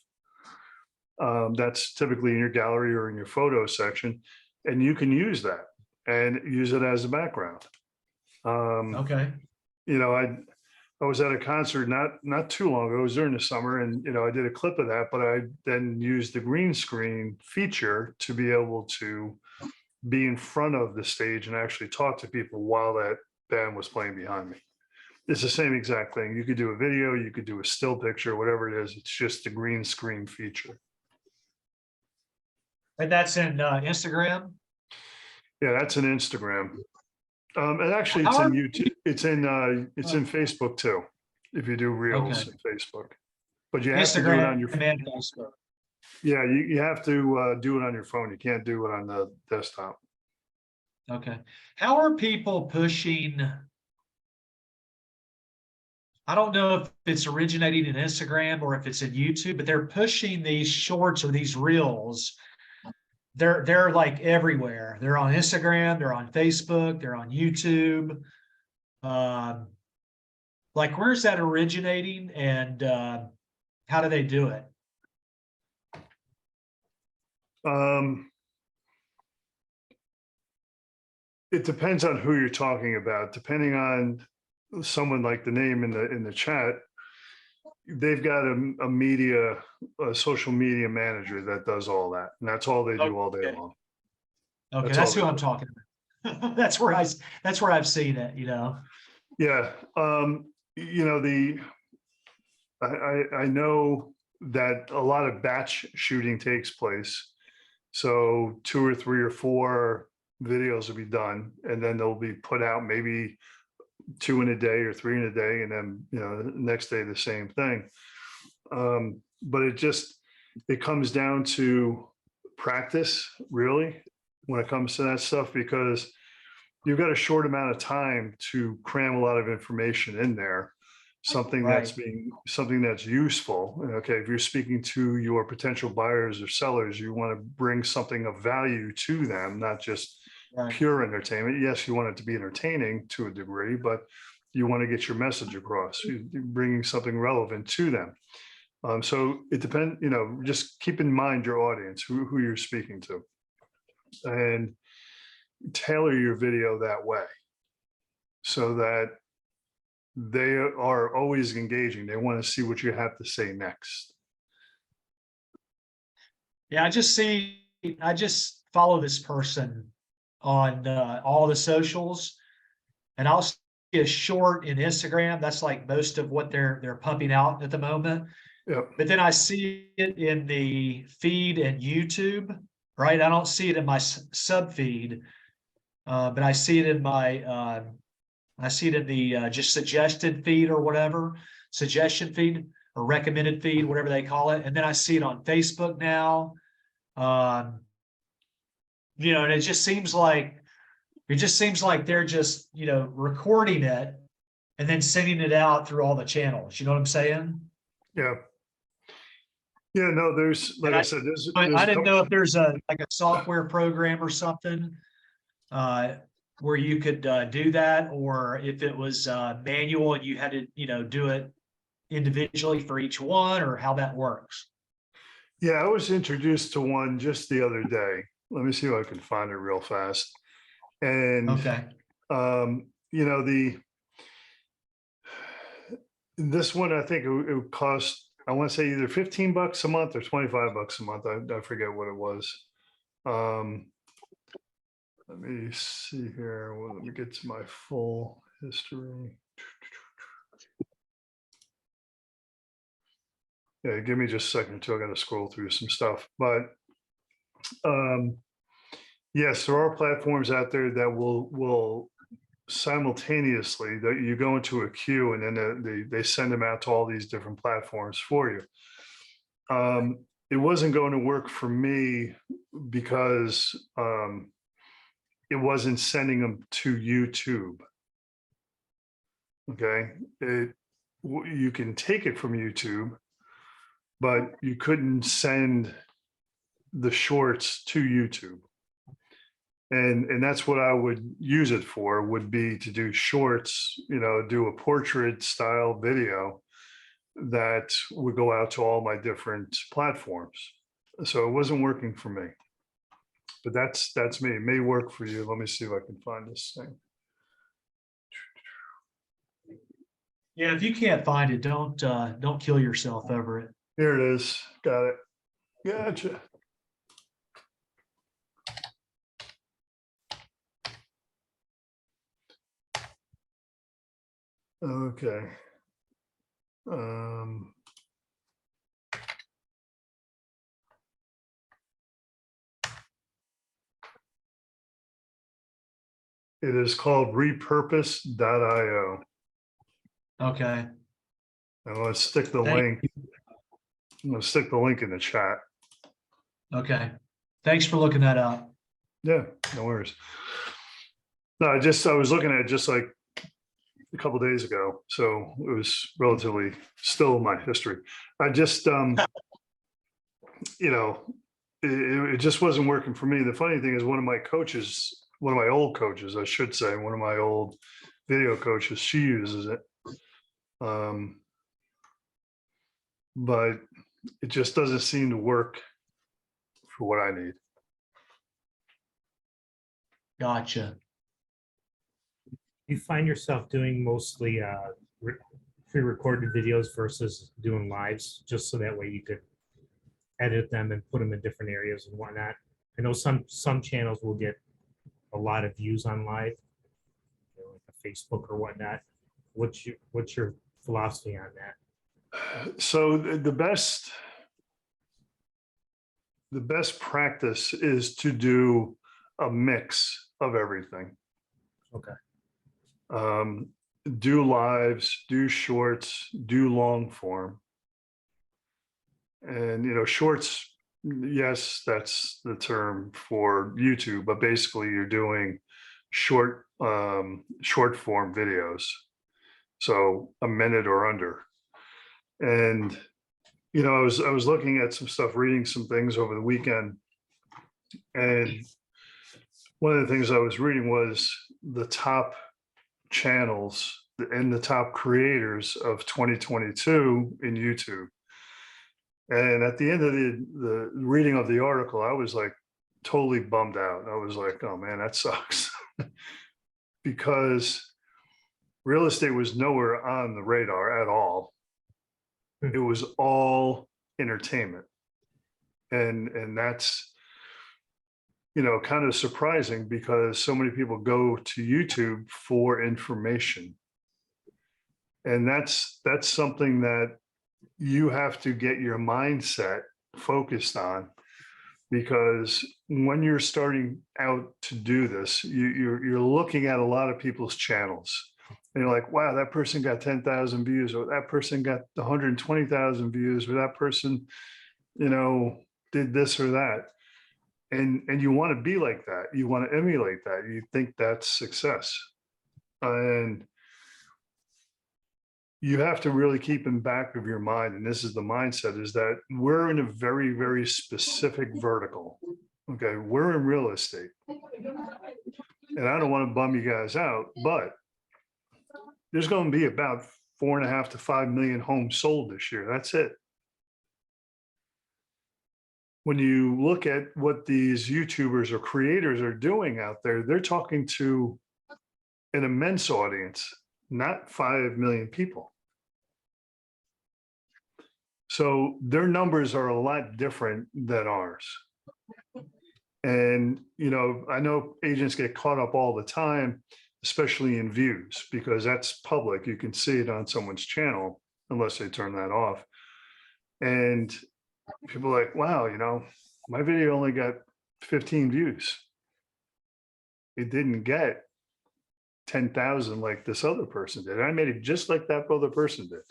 That's typically in your gallery or in your photo section, and you can use that and use it as a background. Okay. You know, I was at a concert not too long ago. It was during the summer, and I did a clip of that, but I then used the green screen feature to be able to be in front of the stage and actually talk to people while that band was playing behind me. It's the same exact thing. You could do a video, you could do a still picture, whatever it is. It's just the green screen feature. And that's in Instagram? Yeah, that's an Instagram. And actually, it's How in are- YouTube. It's in Facebook too. If you do reels Okay. in Facebook, but you have to do it on your. Instagram and Facebook. Yeah, you have to do it on your phone. You can't do it on the desktop. Okay. How are people pushing? I don't know if it's originating in Instagram or if it's in YouTube, but they're pushing these shorts or these reels. They're like everywhere. They're on Instagram, they're on Facebook, they're on YouTube. Like where's that originating, and how do they do it? It depends on who you're talking about. Depending on someone like the name in the chat, they've got a social media manager that does all that, and that's all they do all day Okay. long. Okay, That's that's all who they I'm do. talking about. That's where I've seen it, Yeah, I know that a lot of batch shooting takes place. So 2 or 3 or 4 videos will be done, and then they'll be put out maybe 2 in a day or 3 in a day, and then the next day the same thing. But it comes down to practice, really, when it comes to that stuff, because you've got a short amount of time to cram a lot of information in there. Something that's useful. Okay, if you're speaking to your potential buyers or sellers, you want to bring something of value to them, not just Right. pure entertainment. Yes, you want it to be entertaining to a degree, but you want to get your message across. You're bringing something relevant to them. So it depends. Just keep in mind your audience, who you're speaking to, and tailor your video that way, so that they are always engaging. They want to see what you have to say next. Yeah, I just follow this person on all the socials, and I'll see a short in Instagram. That's like most of what they're pumping out at the moment. Yep. but then I see it in the feed and YouTube, right? I don't see it in my sub feed. But I see it in my, I see it in the just suggested feed or whatever, suggestion feed or recommended feed, whatever they call it. And then I see it on Facebook now. And it just seems like they're just, recording it and then sending it out through all the channels. You know what I'm saying? Yeah. Yeah, no, there's, like And I said, there's. But there's I a didn't couple- know if there's a software program or something where you could do that, or if it was manual and you had to, do it individually for each one, or how that works. Yeah, I was introduced to one just the other day. Let me see if I can find it real fast. And, Okay. This one, I think it would cost, I want to say either $15 a month or $25 a month. I forget what it was. Let me see here. Well, let me get to my full history. Yeah, give me just a second too. I got to scroll through some stuff, but yes, there are platforms out there that will simultaneously, that you go into a queue and then they send them out to all these different platforms for you. It wasn't going to work for me because it wasn't sending them to YouTube. Okay, you can take it from YouTube, but you couldn't send the shorts to YouTube. And that's what I would use it for, would be to do shorts, do a portrait style video that would go out to all my different platforms. So it wasn't working for me. But that's me. It may work for you. Let me see if I can find this thing. Yeah, if you can't find it, don't kill yourself over it. Here it is. Got it. Gotcha. Okay. It is called repurpose.io. Okay. And let's stick the Thank link. I'm going to stick the link in the chat. Okay. Thanks for looking that up. Yeah, no worries. No, I was looking at it just like a couple of days ago, so it was relatively still in my history. I just, it just wasn't working for me. The funny thing is, one of my old coaches, I should say, one of my old video coaches, she uses it. But it just doesn't seem to work for what I need. Gotcha. You find yourself doing mostly pre-recorded videos versus doing lives, just so that way you could edit them and put them in different areas and whatnot. I know some channels will get a lot of views on live, like a Facebook or whatnot. What's your philosophy on that? So the best practice is to do a mix of everything. Okay. Do lives, do shorts, do long form. And, shorts, yes, that's the term for YouTube, but basically you're doing short form videos. So a minute or under. And, I was looking at some stuff, reading some things over the weekend. And one of the things I was reading was the top channels and the top creators of 2022 in YouTube. And at the end of the reading of the article, I was like totally bummed out. I was like, oh man, that sucks. Because real estate was nowhere on the radar at all. It was all entertainment. And that's, kind of surprising, because so many people go to YouTube for information. And that's something that you have to get your mindset focused on, because when you're starting out to do this, you're looking at a lot of people's channels. And you're like, wow, that person got 10,000 views, or that person got 120,000 views, or that person, you know, did this or that. And you want to be like that. You want to emulate that. You think that's success. And you have to really keep in back of your mind, and this is the mindset, is that we're in a very, very specific vertical. Okay, we're in real estate. And I don't want to bum you guys out, but there's going to be about 4.5 to 5 million homes sold this year. That's it. When you look at what these YouTubers or creators are doing out there, they're talking to an immense audience, not 5 million people. So their numbers are a lot different than ours. And, you know, I know agents get caught up all the time, especially in views, because that's public. You can see it on someone's channel unless they turn that off. And people are like, wow, you know, my video only got 15 views. It didn't get 10,000 like this other person did. I made it just like that other person did.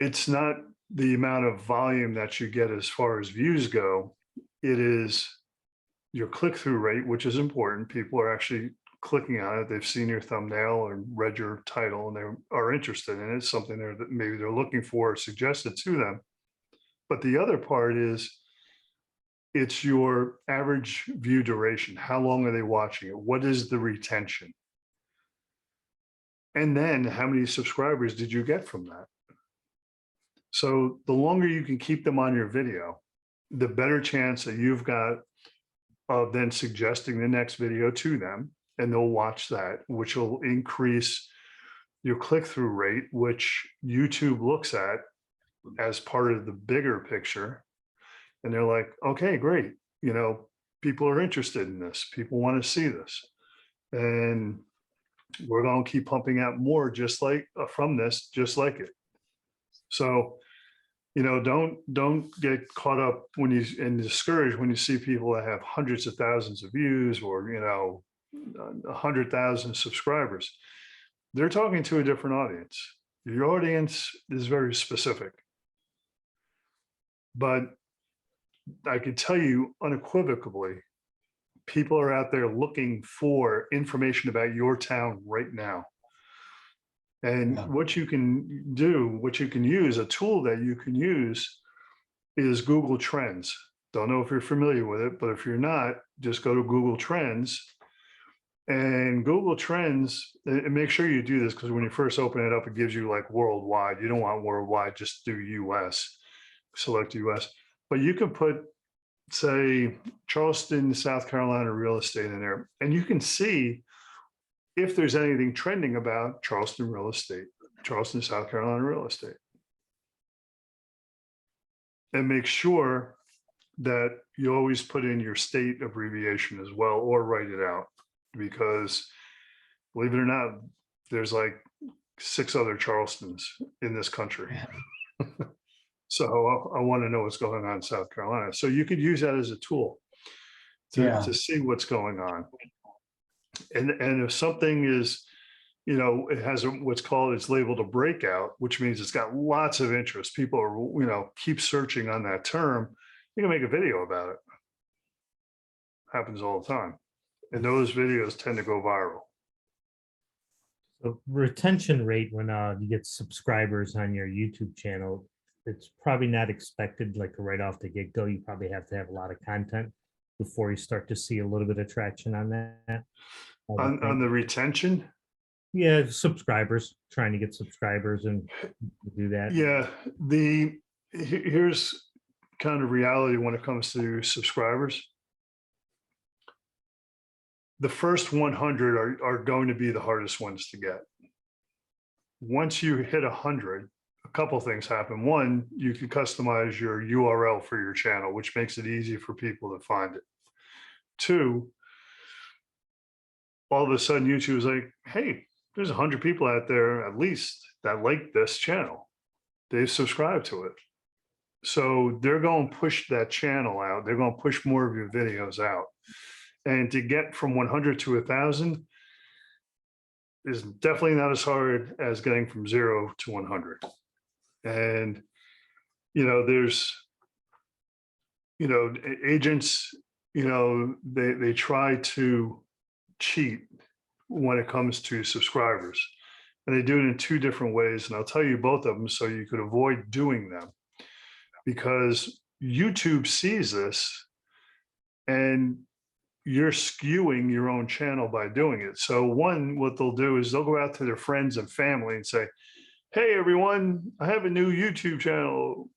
It's not the amount of volume that you get as far as views go. It is your click-through rate, which is important. People are actually clicking on it. They've seen your thumbnail or read your title and they are interested in it. It's something that maybe they're looking for or suggested to them. But the other part is it's your average view duration. How long are they watching it? What is the retention? And then how many subscribers did you get from that? So the longer you can keep them on your video, the better chance that you've got of then suggesting the next video to them, and they'll watch that, which will increase your click-through rate, which YouTube looks at as part of the bigger picture. And they're like, okay, great. You know, people are interested in this. People want to see this. And we're going to keep pumping out more just like from this, just like it. So, you know, don't get caught up when you and discouraged when you see people that have hundreds of thousands of views or, you know, 100,000 subscribers. They're talking to a different audience. Your audience is very specific. But I can tell you unequivocally, people are out there looking for information about your town right now. And what you can do, what you can use, a tool that you can use is Google Trends. Don't know if you're familiar with it, but if you're not, just go to Google Trends. And Google Trends, and make sure you do this because when you first open it up, it gives you like worldwide. You don't want worldwide, just do US, select US. But you can put, say, Charleston, South Carolina real estate in there, and you can see if there's anything trending about Charleston real estate, Charleston, South Carolina real estate. And make sure that you always put in your state abbreviation as well, or write it out, because believe it or not, there's like 6 other Charlestons in this country. So I want to know what's going on in South Carolina. So you could use that as a tool to see what's going on. And if something is, you know, it has what's called, it's labeled a breakout, which means it's got lots of interest. People are, you know, keep searching on that term. You can make a video about it. Happens all the time. And those videos tend to go viral. So retention rate when you get subscribers on your YouTube channel, it's probably not expected like right off the get-go. You probably have to have a lot of content before you start to see a little bit of traction on that. On the retention? Yeah, subscribers, trying to get subscribers and do that. Yeah, here's kind of reality when it comes to subscribers. The first 100 are going to be the hardest ones to get. Once you hit 100, a couple things happen. One, you can customize your URL for your channel, which makes it easy for people to find it. Two, all of a sudden YouTube is like, hey, there's 100 people out there at least that like this channel. They've subscribed to it. So they're going to push that channel out. They're going to push more of your videos out. And to get from 100 to 1,000 is definitely not as hard as getting from 0 to 100. And, there's, agents, they try to cheat when it comes to subscribers. And they do it in two different ways. And I'll tell you both of them so you could avoid doing them. Because YouTube sees this and you're skewing your own channel by doing it. So one, what they'll do is they'll go out to their friends and family and say, hey, everyone, I have a new YouTube channel.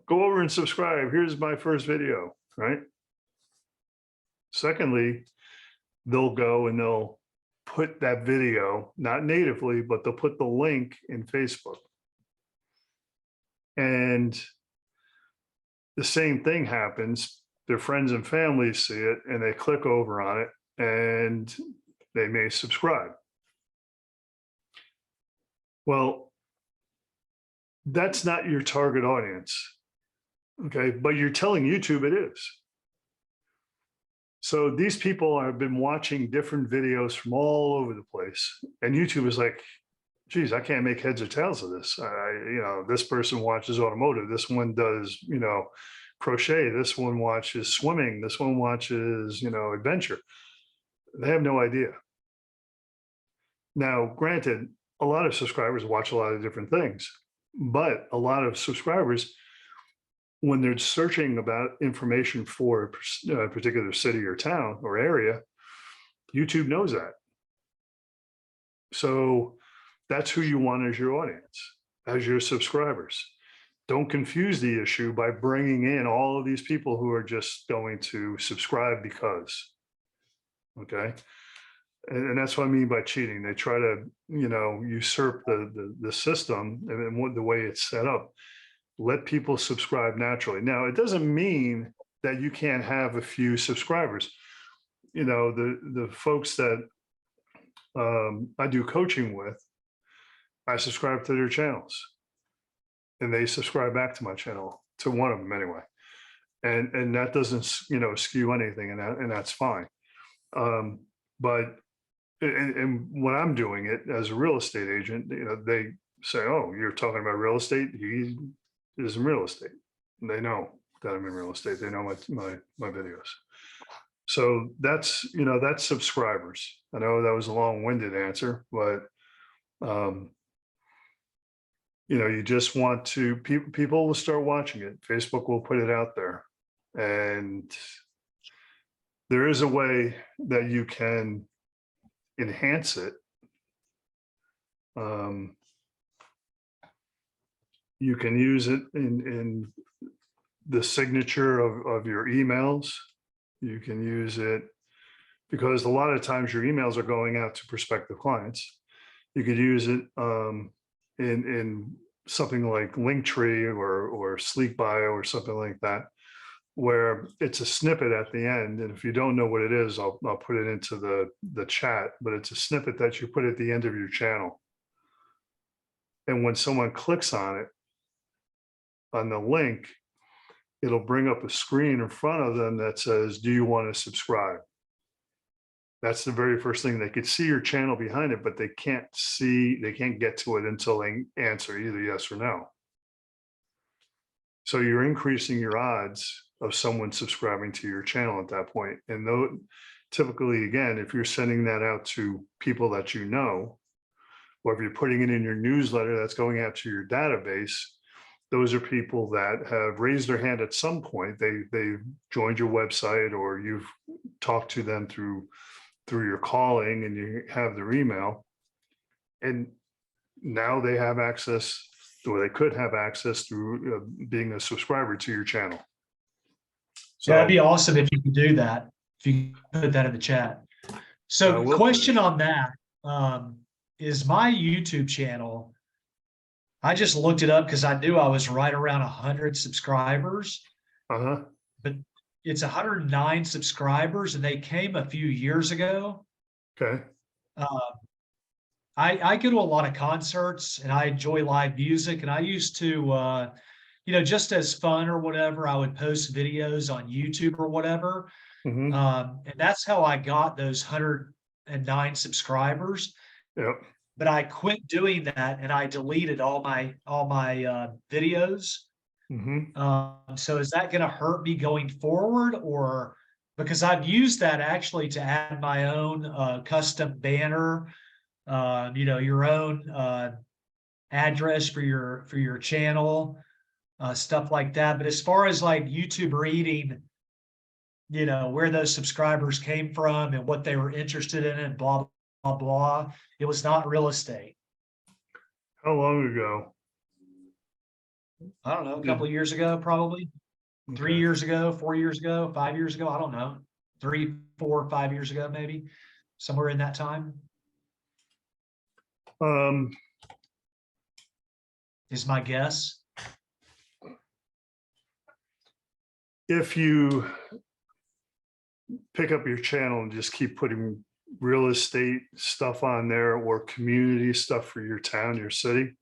Go over and subscribe. Here's my first video, right? Secondly, they'll go and they'll put that video, not natively, but they'll put the link in Facebook. And the same thing happens. Their friends and family see it and they click over on it and they may subscribe. Well, that's not your target audience. Okay, but you're telling YouTube it is. So these people have been watching different videos from all over the place. And YouTube is like, geez, I can't make heads or tails of this. This person watches automotive. This one does, crochet. This one watches swimming. This one watches, adventure. They have no idea. Now, granted, a lot of subscribers watch a lot of different things, but a lot of subscribers, when they're searching about information for a particular city or town or area, YouTube knows that. So that's who you want as your audience, as your subscribers. Don't confuse the issue by bringing in all of these people who are just going to subscribe because, okay? And that's what I mean by cheating. They try to, usurp the system and the way it's set up. Let people subscribe naturally. Now, it doesn't mean that you can't have a few subscribers. The folks that I do coaching with, I subscribe to their channels and they subscribe back to my channel, to one of them anyway. And that doesn't, skew anything, and that's fine. But when I'm doing it as a real estate agent, they say, oh, you're talking about real estate? He is in real estate. And they know that I'm in real estate. They know my videos. So that's, that's subscribers. I know that was a long-winded answer, but you just want to, people will start watching it. Facebook will put it out there. And there is a way that you can enhance it. You can use it in the signature of your emails. You can use it because a lot of times your emails are going out to prospective clients. You could use it in something like Linktree or Sleek Bio or something like that, where it's a snippet at the end. And if you don't know what it is, I'll put it into the chat, but it's a snippet that you put at the end of your channel. And when someone clicks on it, on the link, it'll bring up a screen in front of them that says, do you want to subscribe? That's the very first thing. They could see your channel behind it, but they can't get to it until they answer either yes or no. So you're increasing your odds of someone subscribing to your channel at that point. And though typically, again, if you're sending that out to people that you know, or if you're putting it in your newsletter that's going out to your database, those are people that have raised their hand at some point. They've joined your website, or you've talked to them through your calling and you have their email. And now they have access, or they could have access through being a subscriber to your channel. So that'd be awesome if you could do that, if you could put that in the chat. So question on that, is my YouTube channel, I just looked it up because I knew I was right around 100 subscribers, but it's 109 subscribers and they came a few years ago. Okay. I go to a lot of concerts and I enjoy live music, and I used to, just as fun or whatever, I would post videos on YouTube or whatever. Mhm. And that's how I got those 109 subscribers. Yep. But I quit doing that and I deleted all my videos. Mhm. So is that going to hurt me going forward, or because I've used that actually to add my own custom banner, your own address for your channel, stuff like that. But as far as like YouTube reading, where those subscribers came from and what they were interested in and blah, blah, blah, it was not real estate. How long ago? I don't know, a couple of years ago, probably 3 Okay. years ago, 4 years ago, 5 years ago. I don't know, 3, 4, 5 years ago, maybe somewhere in that time Um, is my guess. if you pick up your channel and just keep putting real estate stuff on there or community stuff for your town, your city,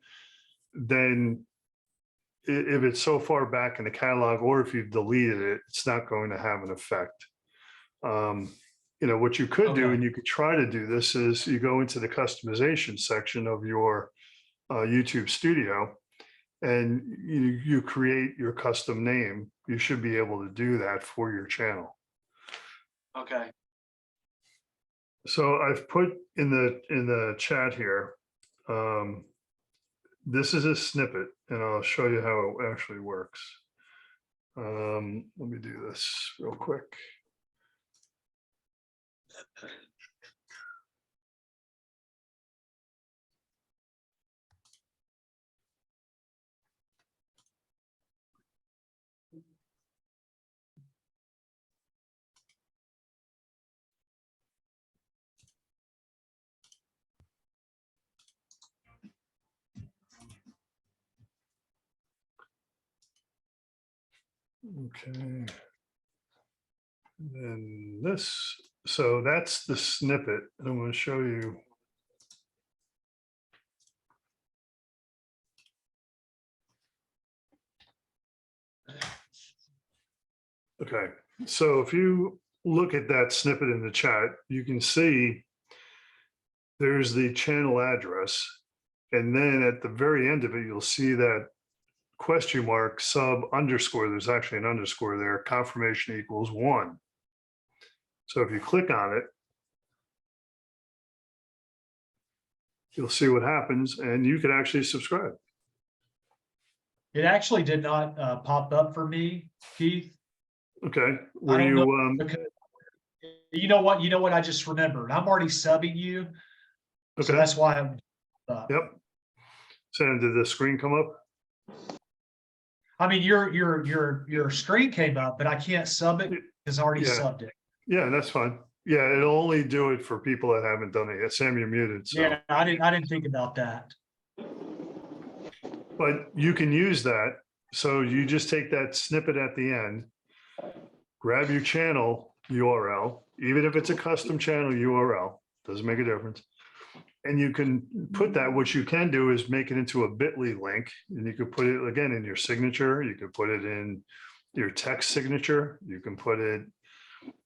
then if it's so far back in the catalog, or if you've deleted it, it's not going to have an effect. What you could do, Okay. and you could try to do this, is you go into the customization section of your YouTube studio and you create your custom name. You should be able to do that for your channel. Okay. So I've put in the chat here, this is a snippet, and I'll show you how it actually works. Let me do this real quick. Okay. And this, so that's the snippet. I'm going to show you. Okay, so if you look at that snippet in the chat, you can see there's the channel address. And then at the very end of it, you'll see that question mark sub underscore. There's actually an underscore there. Confirmation equals 1. So if you click on it, you'll see what happens, and you can actually subscribe. It actually did not pop up for me, Keith. Okay, I were don't know, you, because you know what I just remembered. I'm already subbing you, so okay, that's why I'm yep. So did the screen come up? I mean, your screen came up, but I can't sub it because I already Yeah. subbed it. Yeah, that's fine. Yeah, it'll only do it for people that haven't done it yet. Sam, you're muted, so. Yeah, I didn't think about that. But you can use that. So you just take that snippet at the end, grab your channel URL, even if it's a custom channel URL, doesn't make a difference. And you can put that, what you can do is make it into a bit.ly link, and you could put it again in your signature. You could put it in your text signature. You can put it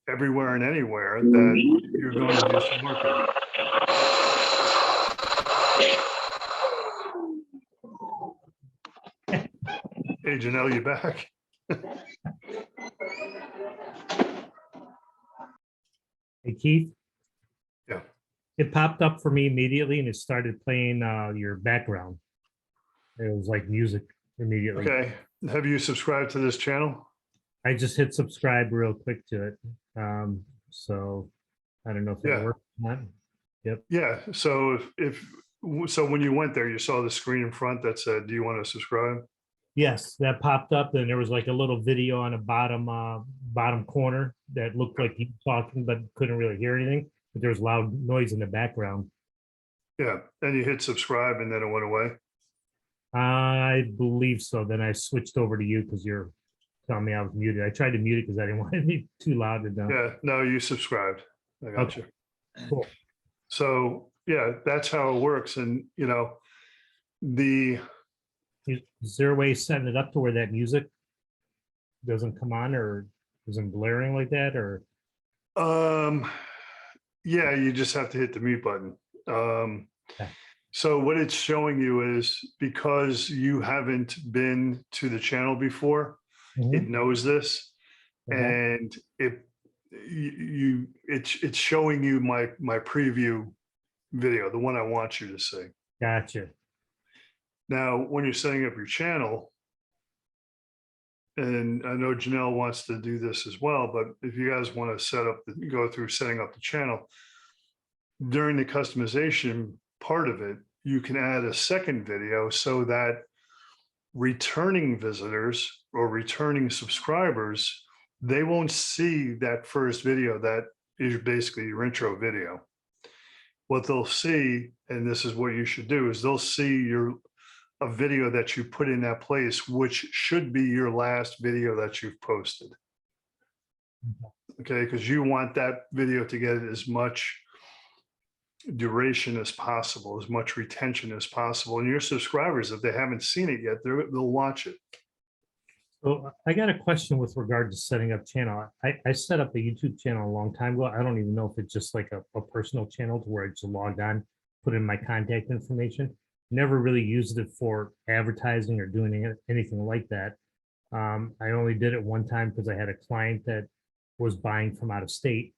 everywhere and anywhere that you're going to do some marketing. Hey, Janelle, you back? Hey, Keith? Yeah. It popped up for me immediately and it started playing your background. It was like music immediately. Okay. Have you subscribed to this channel? I just hit subscribe real quick to it. So I don't know if Yeah. it worked or not. Yeah. So so when you went there, you saw the screen in front that said, do you want to subscribe? Yes, that popped up and there was like a little video on the bottom corner that looked like you talking, but couldn't really hear anything. But there was loud noise in the background. Yeah. And you hit subscribe and then it went away. I believe so. Then I switched over to you because you're telling me I was muted. I tried to mute it because I didn't want it to be too loud. Yeah. No, you subscribed. I got Okay. you. Cool. So yeah, that's how it works. And, you know, the, Is there a way of setting it up to where that music doesn't come on or isn't blaring like that, or? um, yeah, you just have to hit the mute button. Okay. So what it's showing you is because you haven't been to the channel before, it knows this, Okay. and it's showing you my preview video, the one I want you to see. Gotcha. Now, when you're setting up your channel, and I know Janelle wants to do this as well, but if you guys want to go through setting up the channel, during the customization part of it, you can add a second video so that returning visitors or returning subscribers, they won't see that first video that is basically your intro video. What they'll see, and this is what you should do, is they'll see a video that you put in that place, which should be your last video that you've posted. Okay, because you want that video to get as much duration as possible, as much retention as possible. And your subscribers, if they haven't seen it yet, they'll watch it. So I got a question with regard to setting up channel. I set up a YouTube channel a long time ago. I don't even know if it's just like a personal channel to where I just logged on, put in my contact information. Never really used it for advertising or doing anything like that. I only did it one time because I had a client that was buying from out of state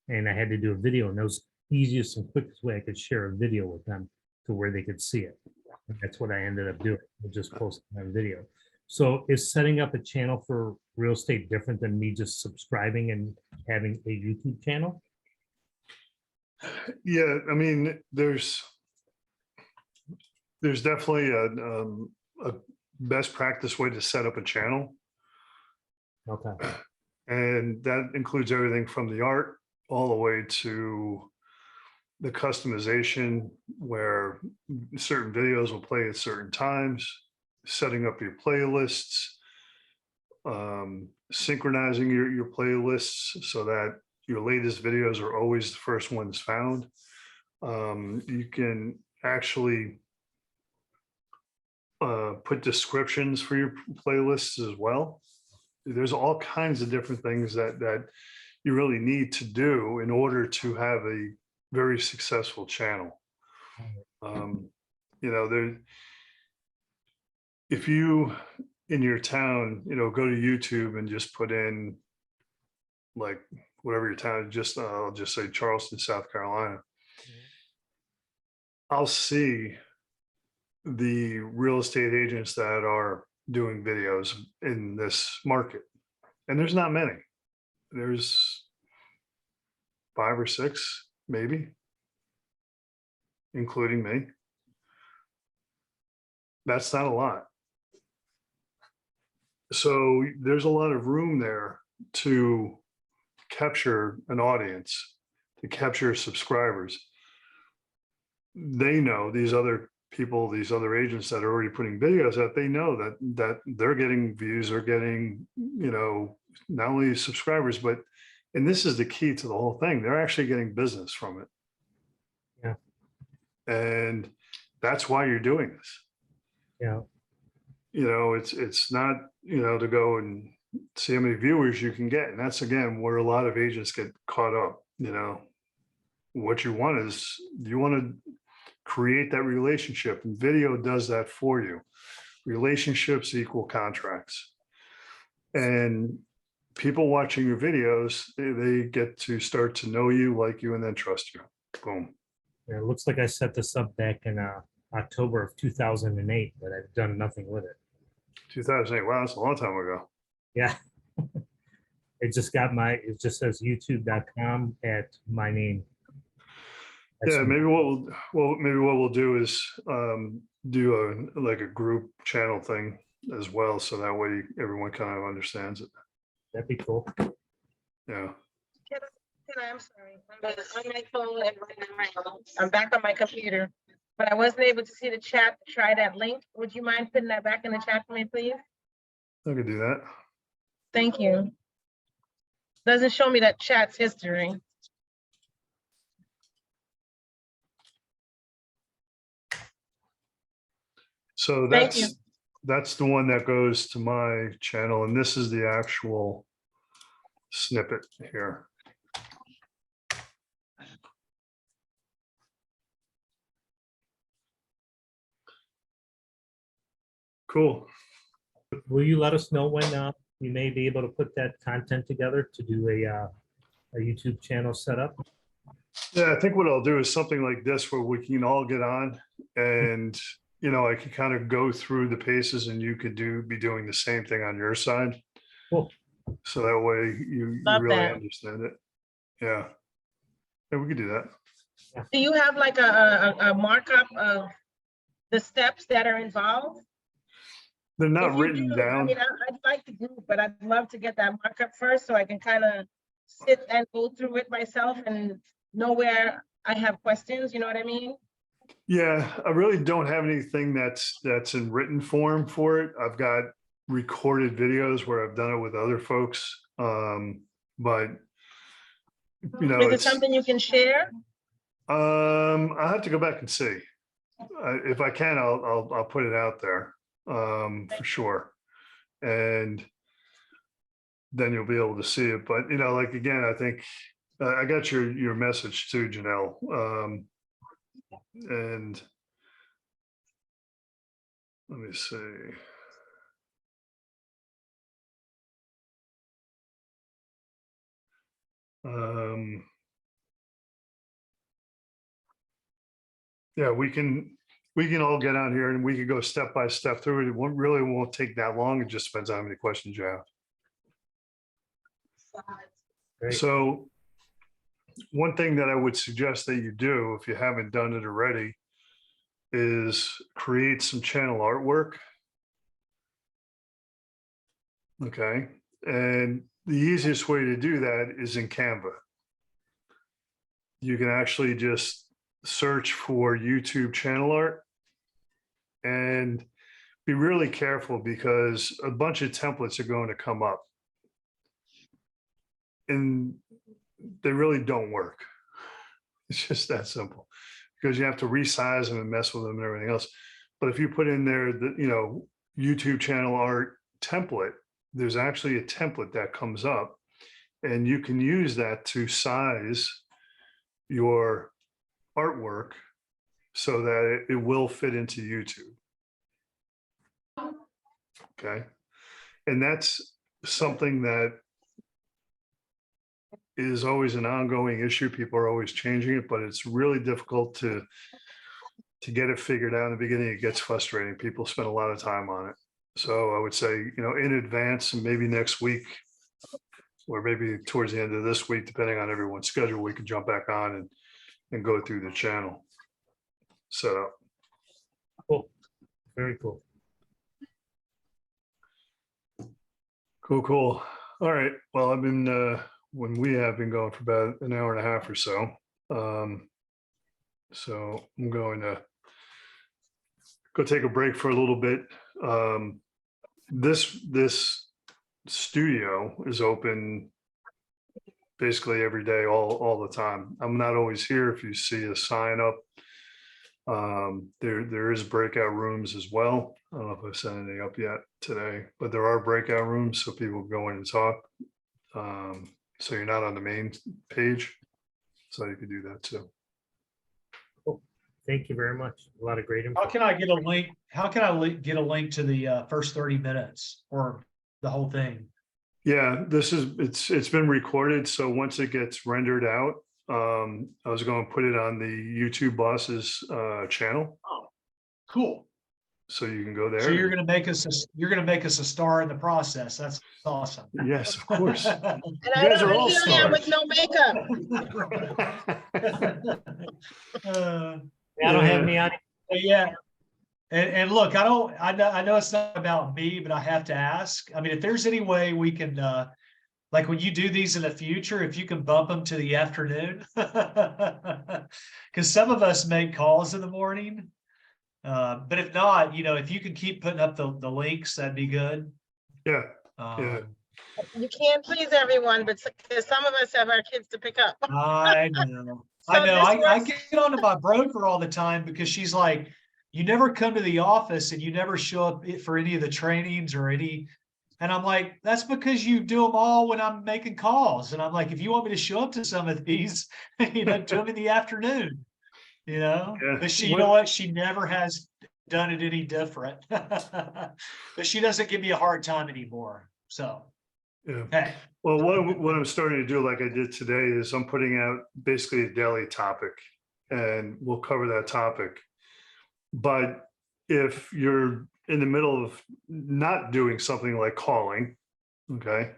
and I had to do a video, and that was the easiest and quickest way I could share a video with them to where they could see it. And that's what I ended up doing, just posting my video. So is setting up a channel for real estate different than me just subscribing and having a YouTube channel? Yeah, I mean, there's definitely a best practice way to set up a channel. Okay. And that includes everything from the art all the way to the customization, where certain videos will play at certain times, setting up your playlists, synchronizing your playlists so that your latest videos are always the first ones found. You can actually put descriptions for your playlists as well. There's all kinds of different things that you really need to do in order to have a very successful channel. You know, if you in your town, you know, go to YouTube and just put in like whatever your town, I'll just say Charleston, South Carolina. I'll see the real estate agents that are doing videos in this market, and there's not many. There's 5 or 6 maybe, including me. That's not a lot. So there's a lot of room there to capture an audience, to capture subscribers. They know, these other people, these other agents that are already putting videos out, they know that they're getting views, or getting, you know, not only subscribers, but, and this is the key to the whole thing, they're actually getting business from it. Yeah. And that's why you're doing this. Yeah. You know, it's not, you know, to go and see how many viewers you can get. And that's, again, where a lot of agents get caught up. You know, what you want is, you want to create that relationship, and video does that for you. Relationships equal contracts. And people watching your videos, they get to start to know you, like you, and then trust you. Boom. Yeah, it looks like I set this up back in October of 2008, but I've done nothing with it. 2008. Wow, that's a long time ago. Yeah. It just says youtube.com at my name. Yeah, maybe what we'll do is do a group channel thing as well, so that way everyone kind of understands it. That'd be cool. Yeah. I'm sorry. I'm on my phone and I'm back on my computer, but I wasn't able to see the chat to try that link. Would you mind putting that back in the chat for me, please? I could do that. Thank you. Doesn't show me that chat's history. So Thank you. that's the one that goes to my channel, and this is the actual snippet here. Cool. Will you let us know when you may be able to put that content together to do a YouTube channel setup? Yeah, I think what I'll do is something like this where we can all get on and, you know, I could kind of go through the paces and you could be doing the same thing on your side. Cool. So that way you Love really that. understand it. Yeah. Yeah, we could do that. Do you have like a markup of the steps that are involved? They're not If you written do, I down. mean, I'd like the group, but I'd love to get that markup first so I can kind of sit and go through it myself and know where I have questions, you know what I mean? Yeah, I really don't have anything that's in written form for it. I've got recorded videos where I've done it with other folks. But you know, Is it it's something you can share? I have to go back and see. If I can, I'll put it out there for sure, and then you'll be able to see it. But you know, like again, I think I got your message too, Janelle, and let me see. Yeah, we can all get on here and we could go step by step through it. It won't take that long. It just depends on how many questions you have. Great. So one thing that I would suggest that you do, if you haven't done it already, is create some channel artwork. Okay. And the easiest way to do that is in Canva. You can actually just search for YouTube channel art and be really careful because a bunch of templates are going to come up and they really don't work. It's just that simple because you have to resize them and mess with them and everything else. But if you put in there the, you know, YouTube channel art template, there's actually a template that comes up and you can use that to size your artwork so that it will fit into YouTube. Okay. And that's something that is always an ongoing issue. People are always changing it, but it's really difficult to get it figured out in the beginning. It gets frustrating. People spend a lot of time on it. So I would say, you know, in advance and maybe next week or maybe towards the end of this week, depending on everyone's schedule, we can jump back on and go through the channel setup. Cool. Very cool. Cool. All right. Well, I've been, when we have been going for about an hour and a half or so. So I'm going to go take a break for a little bit. This studio is open basically every day, all the time. I'm not always here. If you see a sign up, there is breakout rooms as well. I don't know if I've sent anything up yet today, but there are breakout rooms so people can go in and talk. So you're not on the main page, so you can do that too. Cool. Thank you very much. A lot of great info. How can I get a link? How can I get a link to the first 30 minutes or the whole thing? Yeah, it's been recorded. So once it gets rendered out, I was going to put it on the YouTube Bosses channel. Oh, cool. So you can go there. So you're gonna make us a star in the process. That's awesome. Yes, of course. And You guys are all here I am with stars. no makeup. I don't have me on. Yeah. And look, I know it's not about me, but I have to ask. I mean, if there's any way we can, like when you do these in the future, if you can bump them to the afternoon, because some of us make calls in the morning. But if not, you know, if you could keep putting up the links, that'd be good. Yeah. Yeah. You can't please everyone, but because some of us have our kids to pick up. I know. So I know. this I works- get onto my broker all the time because she's like, you never come to the office and you never show up for any of the trainings or any. And I'm like, that's because you do them all when I'm making calls. And I'm like, if you want me to show up to some of these, do them in the afternoon, Yeah. But you know what? She never has done it any different. But she doesn't give me a hard time anymore. So, Yeah. hey, Well, what I'm starting to do, like I did today, is I'm putting out basically a daily topic, and we'll cover that topic. But if you're in the middle of not doing something like calling, okay,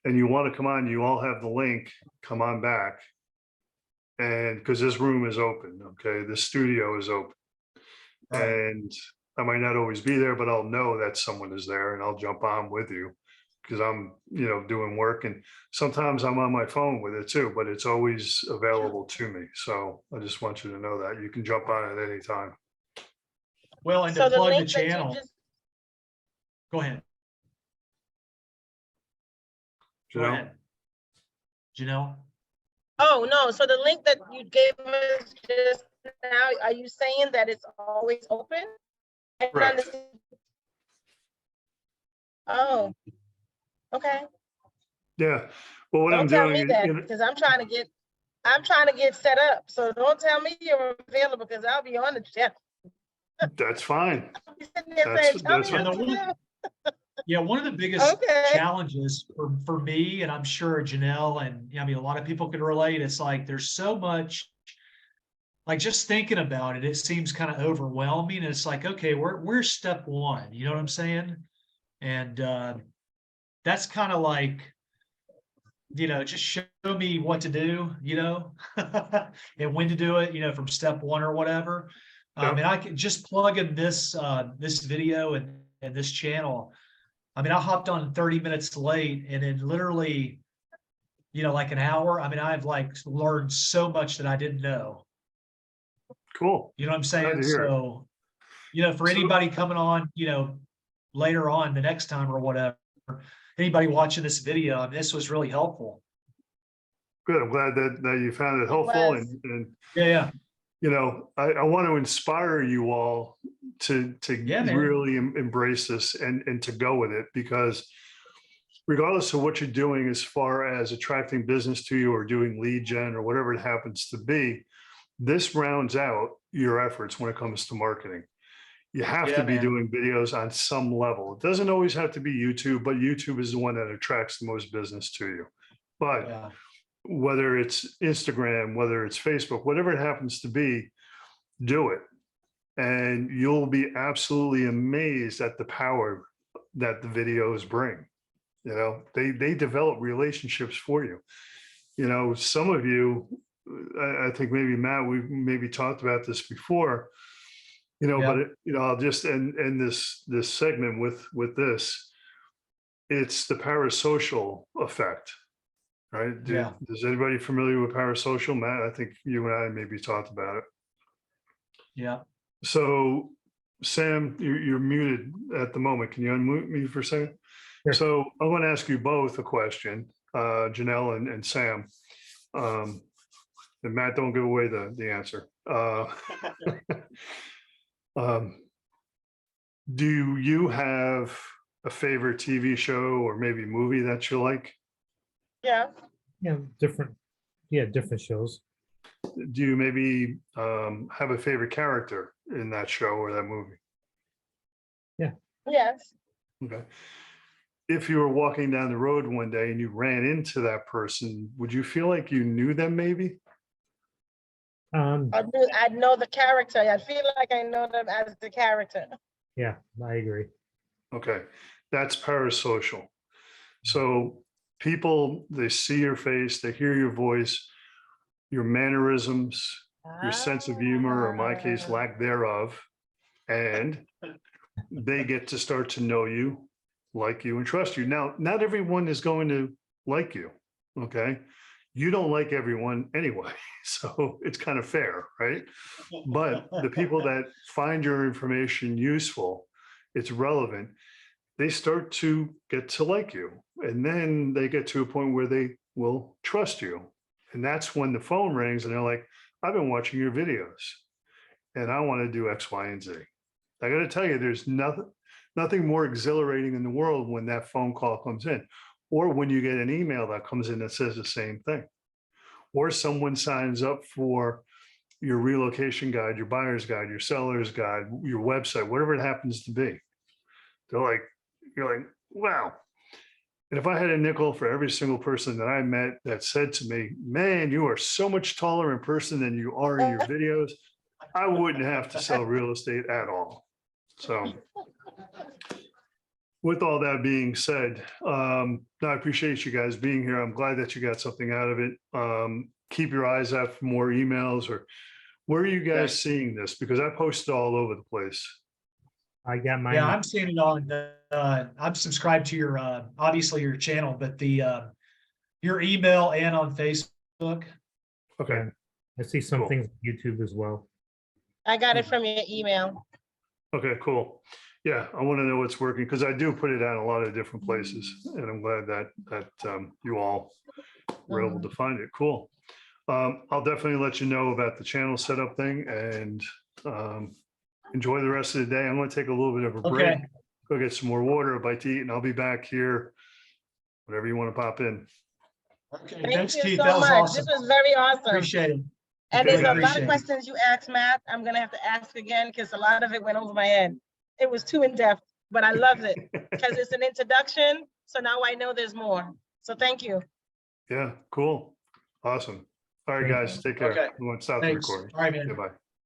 and you want to come on, you all have the link, come on back. And because this room is open, okay, the studio is open. right. And I might not always be there, but I'll know that someone is there and I'll jump on with you because I'm, doing work, and sometimes I'm on my phone with it too, but it's always available to me. So I just want you to know that you can jump on at any time. Well, and So to the plug the link that you channel, just, go ahead. Go Janelle? ahead. Janelle? oh, no, so the link that you gave us just now, are you saying that it's always open? I can Correct. understand. Oh, okay. Yeah. Well, what I'm Don't tell doing me is, that, because I'm trying to get set up. So don't tell me you're available, because I'll be on the channel. that's fine. I'll be sitting there saying, tell me That's what fine. to do. Yeah, one of the biggest Okay. challenges for me, and I'm sure Janelle and a lot of people can relate, it's like there's so much, like just thinking about it, it seems kind of overwhelming. It's like, okay, where's step one? You know what I'm saying? And that's kind of like, just show me what to do, and when to do it, from step one or whatever. Yep. And I can just plug in this video and this channel. I mean, I hopped on 30 minutes late, and in literally, like an hour, I've like learned so much that I didn't know. Cool. You know what I'm Glad saying? to hear it. So, for So- anybody coming on, later on the next time or whatever, anybody watching this video, this was really helpful. Good. I'm glad that you found it helpful, was. and Yeah. I want to inspire you all to Yeah, man. really embrace this and to go with it, because regardless of what you're doing as far as attracting business to you or doing lead gen or whatever it happens to be, this rounds out your efforts when it comes to marketing. You have Yeah, to be man. doing videos on some level. It doesn't always have to be YouTube, but YouTube is the one that attracts the most business to you. But Yeah. whether it's Instagram, whether it's Facebook, whatever it happens to be, do it. And you'll be absolutely amazed at the power that the videos bring. They develop relationships for you. Some of you, I think maybe Matt, we've maybe talked about this before, Yeah. but I'll just end this segment with this. It's the parasocial effect. Right? Yeah. Is anybody familiar with parasocial? Matt, I think you and I maybe talked about it. Yeah. So, Sam, you're muted at the moment. Can you unmute me for a second? Sure. So I want to ask you both a question, Janelle and Sam. And Matt, don't give away the answer. Do you have a favorite TV show or maybe movie that you like? Yeah. Yeah, different shows. Do you maybe have a favorite character in that show or that movie? Yes. Okay. If you were walking down the road one day and you ran into that person, would you feel like you knew them maybe? I know the character. I feel like I know them as the character. Yeah, I agree. Okay. That's parasocial. So people, they see your face, they hear your voice, your mannerisms, your sense of humor, or in my case, lack thereof, and they get to start to know you, like you, and trust you. Now, not everyone is going to like you, okay? You don't like everyone anyway, so it's kind of fair, right? But the people that find your information useful, it's relevant, they start to get to like you. And then they get to a point where they will trust you. And that's when the phone rings and they're like, I've been watching your videos. and I want to do X, Y, and Z. I got to tell you, there's nothing more exhilarating in the world when that phone call comes in, or when you get an email that comes in that says the same thing, or someone signs up for your relocation guide, your buyer's guide, your seller's guide, your website, whatever it happens to be. They're like, you're like, wow. And if I had a nickel for every single person that I met that said to me, man, you are so much taller in person than you are in your videos, I wouldn't have to sell real estate at all. So with all that being said, I appreciate you guys being here. I'm glad that you got something out of it. Keep your eyes out for more emails, or where are you guys seeing this? Because I posted all over the place. I got mine. Yeah, I'm seeing it on the, I'm subscribed to your, obviously your channel, but the, your email and on Facebook. Okay, I see some Cool. things on YouTube as well. I got it from your email. okay, cool. Yeah, I want to know what's working, because I do put it on a lot of different places, and I'm glad that you all were able to find it. Cool. I'll definitely let you know about the channel setup thing, and enjoy the rest of the day. I'm going to take a little bit of a break, Okay. go get some more water, a bite to eat, and I'll be back here whenever you want to pop in. Okay, Thank thanks, you Keith. so That was much. awesome. This was very awesome. Appreciate it. And Okay, there's a guys. lot of questions you asked, Matt. I'm gonna have to ask again because a lot of it went over my head. It was too in-depth, but I love it because it's an introduction. So now I know there's more. So thank you. Yeah, cool. Awesome. All right, Thank guys, take care. Okay. We want to stop the Thanks. recording. All right, man. Goodbye.